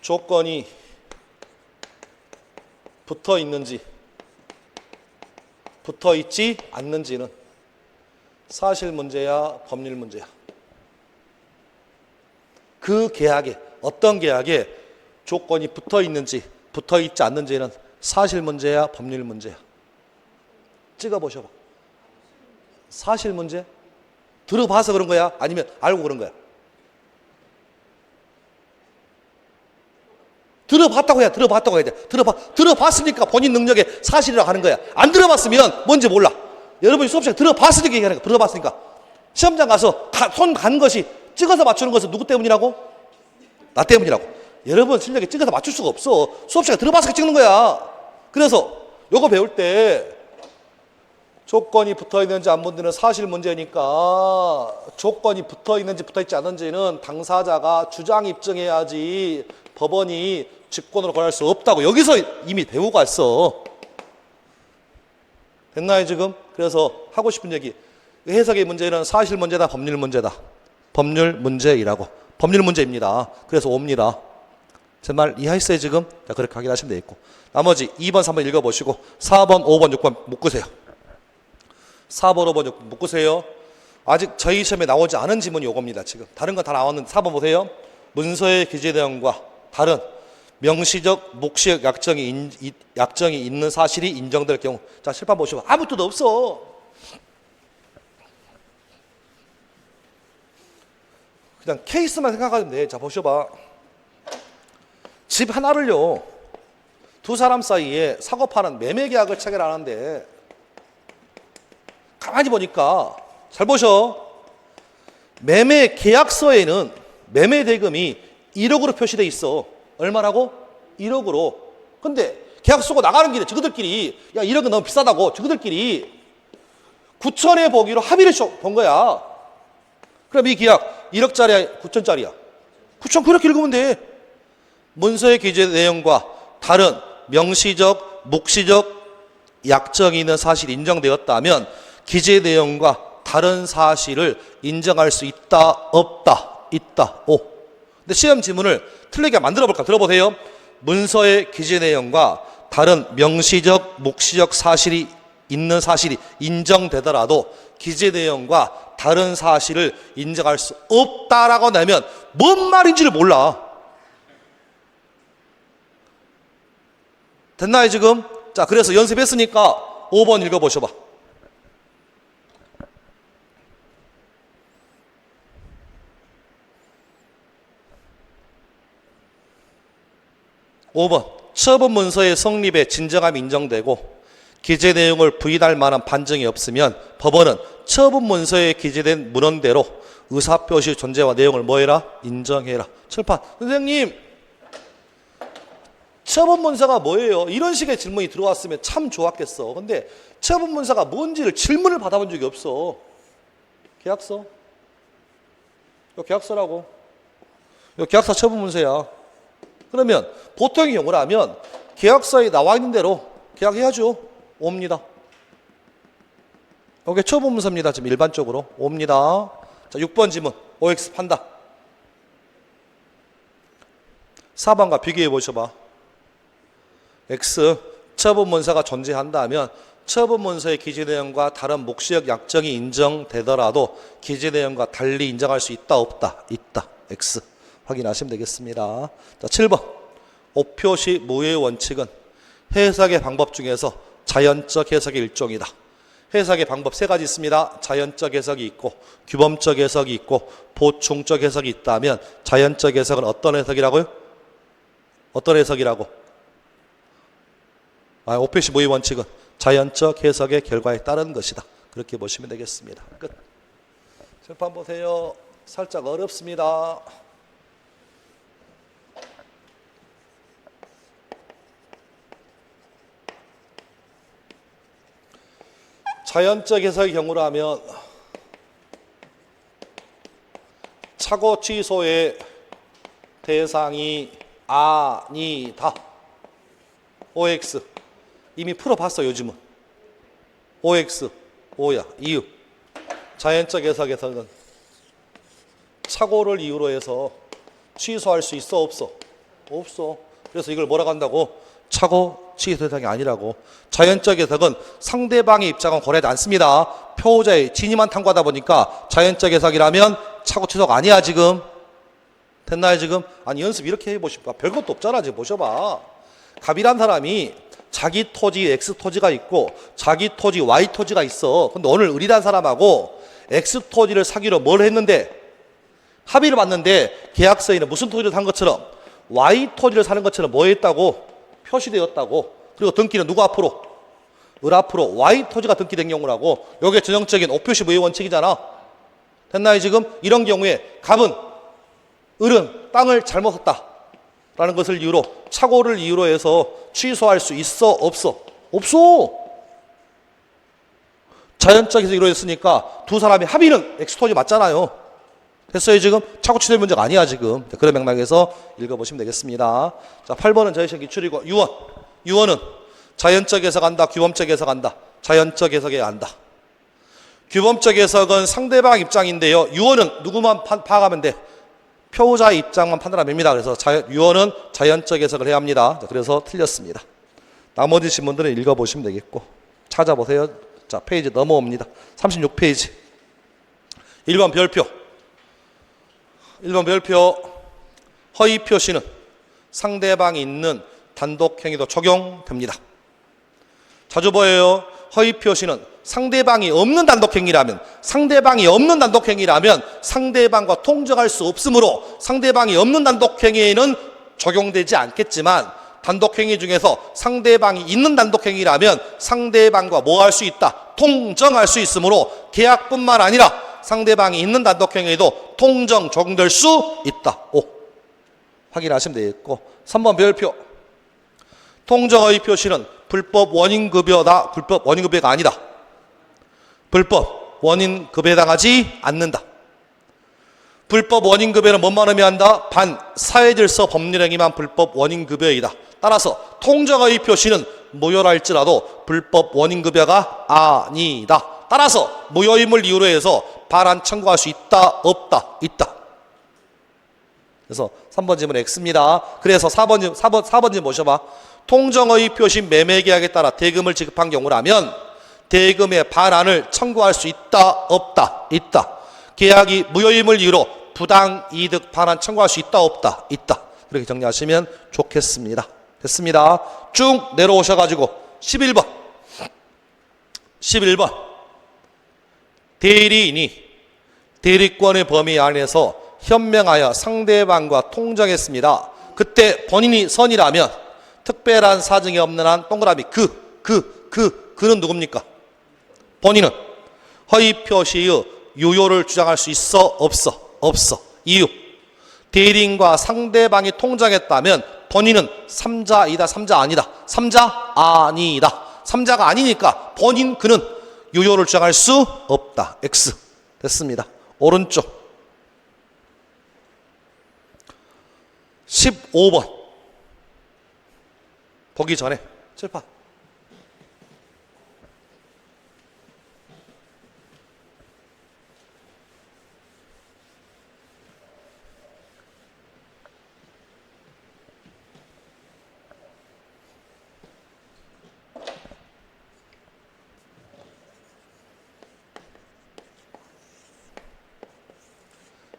조건이 붙어 있는지 붙어 있지 않는지는 사실 문제야, 법률 문제야. 그 계약에, 어떤 계약에 조건이 붙어 있는지 붙어 있지 않는지는 사실 문제야, 법률 문제야. 찍어 보셔봐. 사실 문제? 들어봐서 그런 거야? 아니면 알고 그런 거야? 들어봤다고 해야 들어봤다고 해야 돼. 들어봤으니까 본인 능력의 사실이라고 하는 거야. 안 들어봤으면 뭔지 몰라. 여러분이 수업시간에 들어봤으니까 얘기하는 거야. 들어봤으니까. 시험장 가서 손 간 것이 찍어서 맞추는 것은 누구 때문이라고? 나 때문이라고. 여러분 실력에 찍어서 맞출 수가 없어. 수업시간에 들어봤으니까 찍는 거야. 그래서 요거 배울 때 조건이 붙어 있는지 안 붙는지는 사실 문제니까 조건이 붙어 있는지 붙어 있지 않은지는 당사자가 주장 입증해야지 법원이 직권으로 권할 수 없다고 여기서 이미 배우고 왔어. 됐나요 지금? 그래서 하고 싶은 얘기, 해석의 문제는 사실 문제다, 법률 문제다. 법률 문제이라고. 법률 문제입니다. 그래서 옵니다. 제 말 이해했어요 지금? 자, 그렇게 확인하시면 되겠고, 나머지 2번 3번 읽어보시고 4번 5번 6번 묶으세요. 4번 5번 6번 묶으세요. 아직 저희 시험에 나오지 않은 지문이 요겁니다. 지금 다른 건 다 나왔는데 4번 보세요. 문서의 기재 내용과 다른 명시적, 묵시적 약정이 있는 사실이 인정될 경우. 자, 실판 보시고 아무 뜻 없어. 그냥 케이스만 생각하면 돼. 자, 보셔봐. 집 하나를요, 두 사람 사이에 사고 파는 매매 계약을 체결하는데 가만히 보니까, 잘 보셔. 매매 계약서에는 매매 대금이 1억으로 표시돼 있어. 얼마라고? 1억으로. 근데 계약 쓰고 나가는 길에 저들끼리 야 1억은 너무 비싸다고 저들끼리 9천에 보기로 합의를 본 거야. 그럼 이 계약 1억짜리야 9천짜리야? 9천 그렇게 읽으면 돼. 문서의 기재 내용과 다른 명시적, 묵시적 약정이 있는 사실이 인정되었다면 기재 내용과 다른 사실을 인정할 수 있다, 없다? 있다, 오. 근데 시험 지문을 틀리게 만들어 볼까? 들어보세요. 문서의 기재 내용과 다른 명시적, 묵시적 사실이 있는 사실이 인정되더라도 기재 내용과 다른 사실을 인정할 수 없다라고 내면 뭔 말인지를 몰라. 됐나요 지금? 자, 그래서 연습했으니까 5번 읽어보셔봐. 5번 처분 문서의 성립에 진정함이 인정되고 기재 내용을 부인할 만한 반증이 없으면 법원은 처분 문서에 기재된 문헌대로 의사표시 존재와 내용을 뭐해라? 인정해라. 칠판. 선생님, 처분 문서가 뭐예요? 이런 식의 질문이 들어왔으면 참 좋았겠어. 근데 처분 문서가 뭔지를 질문을 받아본 적이 없어. 계약서. 요 계약서라고. 요 계약서 처분 문서야. 그러면 보통의 경우라면 계약서에 나와 있는 대로 계약해야죠. 옵니다. 이게 처분 문서입니다. 지금 일반적으로 옵니다. 자, 6번 지문 OX 판다. 4번과 비교해 보셔봐. X 처분 문서가 존재한다면 처분문서의 기재 내용과 다른 묵시적 약정이 인정되더라도 기재 내용과 달리 인정할 수 있다 없다? 있다. X. 확인하시면 되겠습니다. 자, 7번. 오표시 무효의 원칙은 해석의 방법 중에서 자연적 해석의 일종이다. 해석의 방법 세 가지 있습니다. 자연적 해석이 있고 규범적 해석이 있고 보충적 해석이 있다면 자연적 해석은 어떤 해석이라고요? 어떤 해석이라고? 오표시 무효의 원칙은 자연적 해석의 결과에 따른 것이다. 그렇게 보시면 되겠습니다. 끝. 칠판 보세요. 살짝 어렵습니다. 자연적 해석의 경우라면 착오 취소의 대상이 아니다. OX. 이미 풀어봤어 요즘은. OX. O야. 이유. 자연적 해석에서는 착오를 이유로 해서 취소할 수 있어 없어? 없어. 그래서 이걸 뭐라고 한다고? 착오 취소 대상이 아니라고. 자연적 해석은 상대방의 입장은 고려하지 않습니다. 표호자의 진위만 탐구하다 보니까 자연적 해석이라면 착오 취소가 아니야 지금. 됐나요 지금? 아니 연습 이렇게 해보십시오. 별것도 없잖아 지금. 보셔봐. 갑이란 사람이 자기 토지 X 토지가 있고 자기 토지 Y 토지가 있어. 근데 오늘 을이란 사람하고 X 토지를 사기로 뭘 했는데 합의를 봤는데 계약서에는 무슨 토지를 산 것처럼 Y 토지를 사는 것처럼 뭐 했다고? 표시되었다고. 그리고 등기는 누구 앞으로? 을 앞으로 Y 토지가 등기된 경우라고. 이게 전형적인 오표시 무효 원칙이잖아. 됐나요 지금? 이런 경우에 갑은 을은 땅을 잘못 샀다 라는 것을 이유로 착오를 이유로 해서 취소할 수 있어 없어? 없어. 자연적 해석이 이루어졌으니까 두 사람이 합의는 X토지 맞잖아요. 됐어요 지금? 착오 취소의 문제가 아니야 지금. 그런 맥락에서 읽어보시면 되겠습니다. 자, 8번은 저희 시험 기출이고 유언. 유언은 자연적 해석한다 규범적 해석한다? 자연적 해석해야 한다. 규범적 해석은 상대방 입장인데요. 유언은 누구만 파악하면 돼? 표호자의 입장만 판단하면 됩니다. 그래서 유언은 자연적 해석을 해야 합니다. 자, 그래서 틀렸습니다. 나머지 신문들은 읽어보시면 되겠고 찾아보세요. 자, 페이지 넘어옵니다. 36페이지 1번 별표. 1번 별표. 허위 표시는 상대방이 있는 단독행위도 적용됩니다. 자주 보여요. 허위 표시는 상대방이 없는 단독행위라면 상대방과 통정할 수 없으므로 상대방이 없는 단독행위에는 적용되지 않겠지만 단독행위 중에서 상대방이 있는 단독행위라면 상대방과 뭐 할 수 있다? 통정할 수 있으므로 계약뿐만 아니라 상대방이 있는 단독행위에도 통정 적용될 수 있다. 오. 확인하시면 되겠고 3번 별표. 통정허위 표시는 불법 원인급여다. 불법 원인급여가 아니다. 불법 원인급여에 해당하지 않는다. 불법 원인급여는 뭔만 의미한다? 반사회질서 법률행위만 불법 원인급여이다. 따라서 통정허위 표시는 무효라 할지라도 불법 원인급여가 아니다. 따라서 무효임을 이유로 해서 반환 청구할 수 있다 없다? 있다. 그래서 3번 질문 X입니다. 그래서 4번 질문 보셔봐. 통정허위 표시 매매계약에 따라 대금을 지급한 경우라면 대금의 반환을 청구할 수 있다 없다? 있다. 계약이 무효임을 이유로 부당이득 반환 청구할 수 있다 없다? 있다. 이렇게 정리하시면 좋겠습니다. 됐습니다. 쭉 내려오셔가지고 11번 대리인이 대리권의 범위 안에서 현명하여 상대방과 통정했습니다. 그때 본인이 선이라면 특별한 사정이 없는 한 동그라미 그는 누굽니까? 본인은 허위 표시의 유효를 주장할 수 있어 없어? 없어. 이유. 대리인과 상대방이 통정했다면 본인은 3자이다 3자 아니다? 3자 아니다. 3자가 아니니까 본인 그는 유효를 주장할 수 없다. X. 됐습니다. 오른쪽 15번 보기 전에 칠판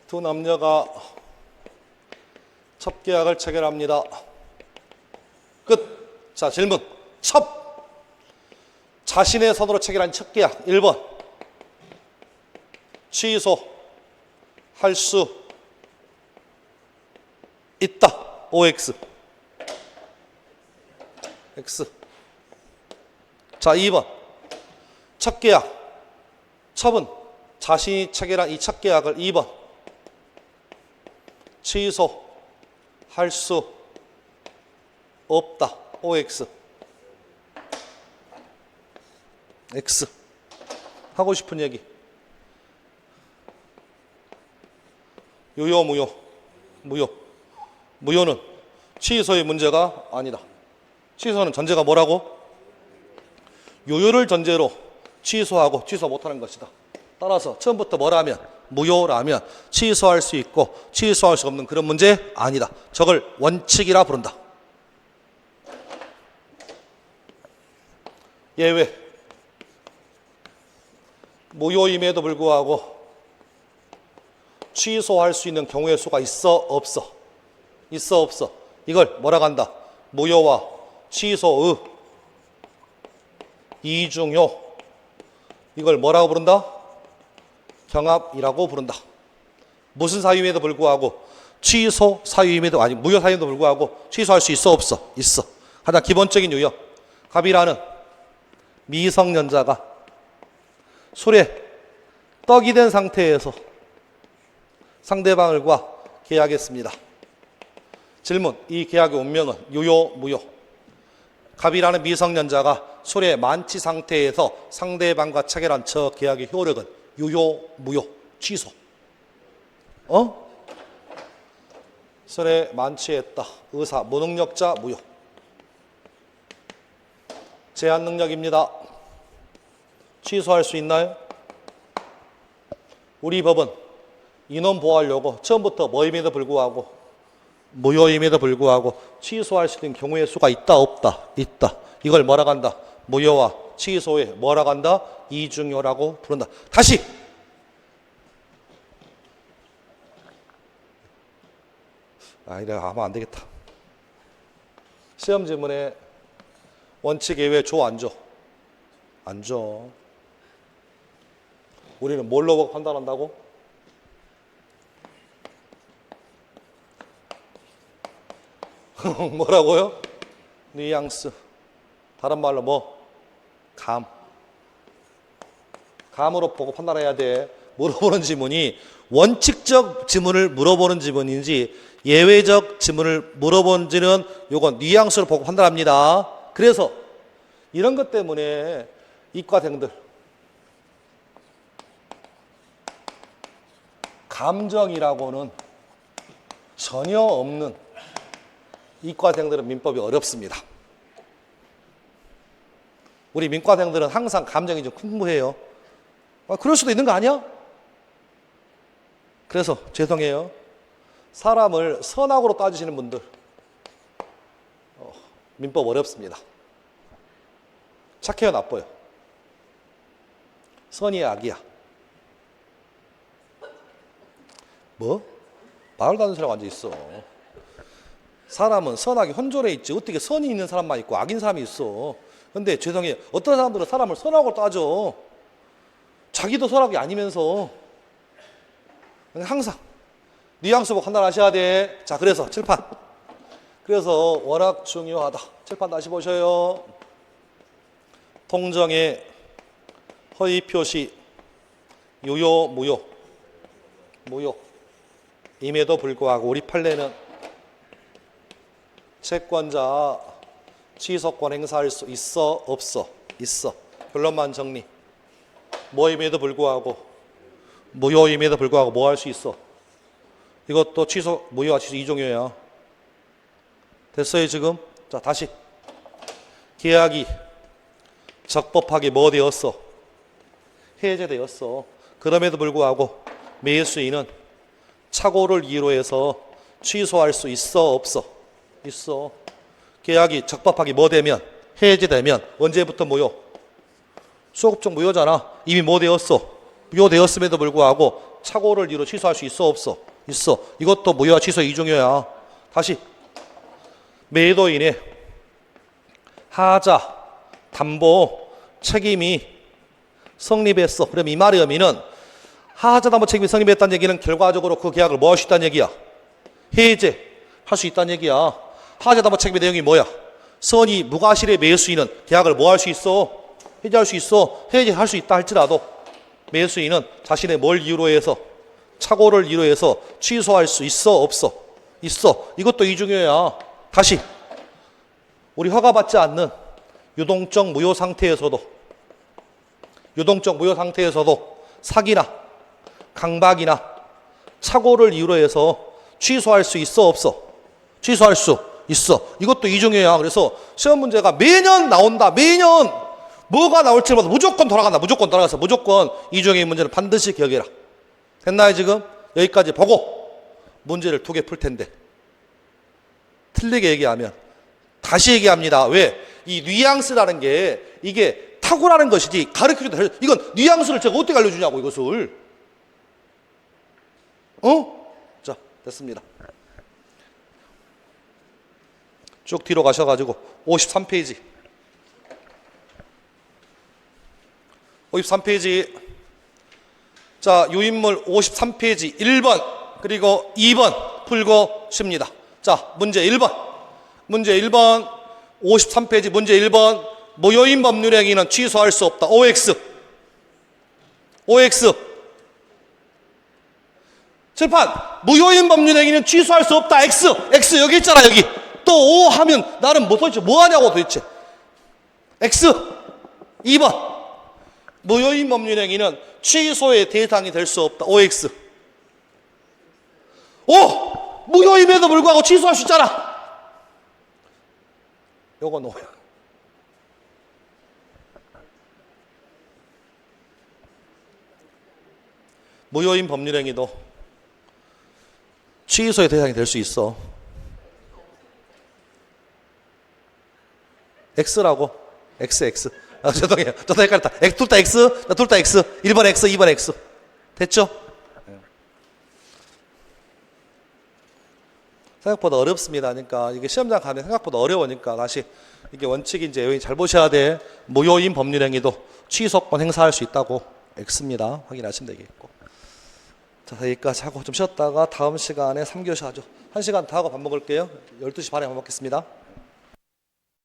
두 남녀가 첫 계약을 체결합니다. 끝. 자, 질문. 자신의 손으로 체결한 첫 계약. 1번. 취소할 수 있다. OX. X. 자, 2번. 첫 계약. 첩은 자신이 체결한 이 첫 계약을 2번. 취소할 수 없다. OX. X. 하고 싶은 얘기. 유효, 무효. 무효. 무효는 취소의 문제가 아니다. 취소는 전제가 뭐라고? 유효를 전제로 취소하고 취소 못하는 것이다. 따라서 처음부터 뭐라면? 무효라면 취소할 수 있고 취소할 수 없는 그런 문제 아니다. 저걸 원칙이라 부른다. 예외. 무효임에도 불구하고 취소할 수 있는 경우의 수가 있어 없어? 있어 없어? 이걸 뭐라고 한다? 무효와 취소의 이중효. 이걸 뭐라고 부른다? 경합이라고 부른다. 무슨 사유임에도 불구하고 취소 사유임에도 아니 무효 사유임에도 불구하고 취소할 수 있어 없어? 있어. 가장 기본적인 유형. 갑이라는 미성년자가 술에 떡이 된 상태에서 상대방과 계약했습니다. 질문. 이 계약의 운명은 유효, 무효? 갑이라는 미성년자가 술의 만취 상태에서 상대방과 체결한 저 계약의 효력은 유효, 무효, 취소. 술에 만취했다. 의사, 무능력자, 무효. 제한 능력입니다. 취소할 수 있나요? 우리 법은 인원 보호하려고 처음부터 뭐임에도 불구하고 무효임에도 불구하고 취소할 수 있는 경우의 수가 있다 없다? 있다. 이걸 뭐라고 한다? 무효와 취소에 뭐라고 한다? 이중효라고 부른다. 다시! 이래가 하면 안 되겠다. 시험 지문에 원칙 예외 줘, 안 줘? 안 줘. 우리는 뭘로 보고 판단한다고? 뭐라고요? 뉘앙스. 다른 말로 뭐? 감. 감으로 보고 판단해야 돼. 물어보는 지문이 원칙적 지문을 물어보는 지문인지 예외적 지문을 물어본지는 요건 뉘앙스로 보고 판단합니다. 그래서 이런 것 때문에 이과생들 감정이라고는 전혀 없는 이과생들은 민법이 어렵습니다. 우리 민과생들은 항상 감정이 좀 풍부해요. 그럴 수도 있는 거 아니야? 그래서 죄송해요. 사람을 선악으로 따지시는 분들 민법 어렵습니다. 착해요, 나빠요? 선이야, 악이야? 뭐? 말도 안 되는 사람 앉아있어. 사람은 선악이 혼존해 있지 어떻게 선이 있는 사람만 있고 악인 사람이 있어. 근데 죄송해요. 어떤 사람들은 사람을 선악으로 따져. 자기도 선악이 아니면서. 항상 뉘앙스 보고 판단하셔야 돼. 자, 그래서 칠판. 그래서 워낙 중요하다. 칠판 다시 보셔요. 통정의 허위 표시 유효, 무효. 무효. 임에도 불구하고 우리 판례는 채권자 취소권 행사할 수 있어 없어? 있어. 결론만 정리. 뭐임에도 불구하고 무효임에도 불구하고 뭐 할 수 있어? 이것도 취소, 무효와 취소 이종효야. 됐어요 지금? 자, 다시. 계약이 적법하게 뭐 되었어? 해제되었어. 그럼에도 불구하고 매수인은 착오를 이유로 해서 취소할 수 있어 없어? 있어. 계약이 적법하게 뭐 되면? 해제되면 언제부터 무효? 수급적 무효잖아. 이미 뭐 되었어? 무효되었음에도 불구하고 착오를 이유로 취소할 수 있어 없어? 있어. 이것도 무효와 취소 이중효야. 다시 매도인의 하자, 담보, 책임이 성립했어. 그럼 이 말의 의미는 하자, 담보, 책임이 성립했다는 얘기는 결과적으로 그 계약을 뭐 할 수 있다는 얘기야? 해제할 수 있다는 얘기야. 하자, 담보, 책임의 내용이 뭐야? 선의 무과실의 매수인은 계약을 뭐 할 수 있어? 해제할 수 있어. 해제할 수 있다 할지라도 매수인은 자신의 뭘 이유로 해서 착오를 이유로 해서 취소할 수 있어 없어? 있어. 이것도 이중효야. 다시 우리 허가받지 않는 유동적 무효 상태에서도 사기나 강박이나 착오를 이유로 해서 취소할 수 있어 없어? 취소할 수 있어. 이것도 이중효야. 그래서 시험 문제가 매년 나온다. 매년 뭐가 나올지 몰라도 무조건 돌아간다. 무조건 돌아가서 무조건 이중효의 문제는 반드시 기억해라. 됐나요 지금? 여기까지 보고 문제를 2개 풀 텐데 틀리게 얘기하면 다시 얘기합니다. 왜? 이 뉘앙스라는 게 이게 탁구라는 것이지 가르쳐줘도 이건 뉘앙스를 제가 어떻게 알려주냐고 이것을. 자 됐습니다. 쭉 뒤로 가셔가지고 53페이지 53페이지 자 유인물 53페이지 1번 그리고 2번 풀고 쉽니다. 자 문제 1번 53페이지 문제 1번 무효인 법률행위는 취소할 수 없다. OX 칠판 무효인 법률행위는 취소할 수 없다. X 여기 있잖아. 여기 또 O 하면 나는 도대체 뭐 하냐고 도대체. X 2번 무효인 법률행위는 취소의 대상이 될 수 없다. OX 오! 무효임에도 불구하고 취소할 수 있잖아. 요거 O야. 무효인 법률행위도 취소의 대상이 될 수 있어. X라고. X. 죄송해요. 저도 헷갈렸다. 둘 다 X. 1번 X, 2번 X. 됐죠? 생각보다 어렵습니다. 그러니까 이게 시험장 가면 생각보다 어려우니까 다시 이게 원칙인지 여기 잘 보셔야 돼. 무효인 법률행위도 취소권 행사할 수 있다고 X입니다. 확인하시면 되겠고. 자, 여기까지 하고 좀 쉬었다가 다음 시간에 3교시 하죠. 1시간 더 하고 밥 먹을게요. 12시 반에 밥 먹겠습니다.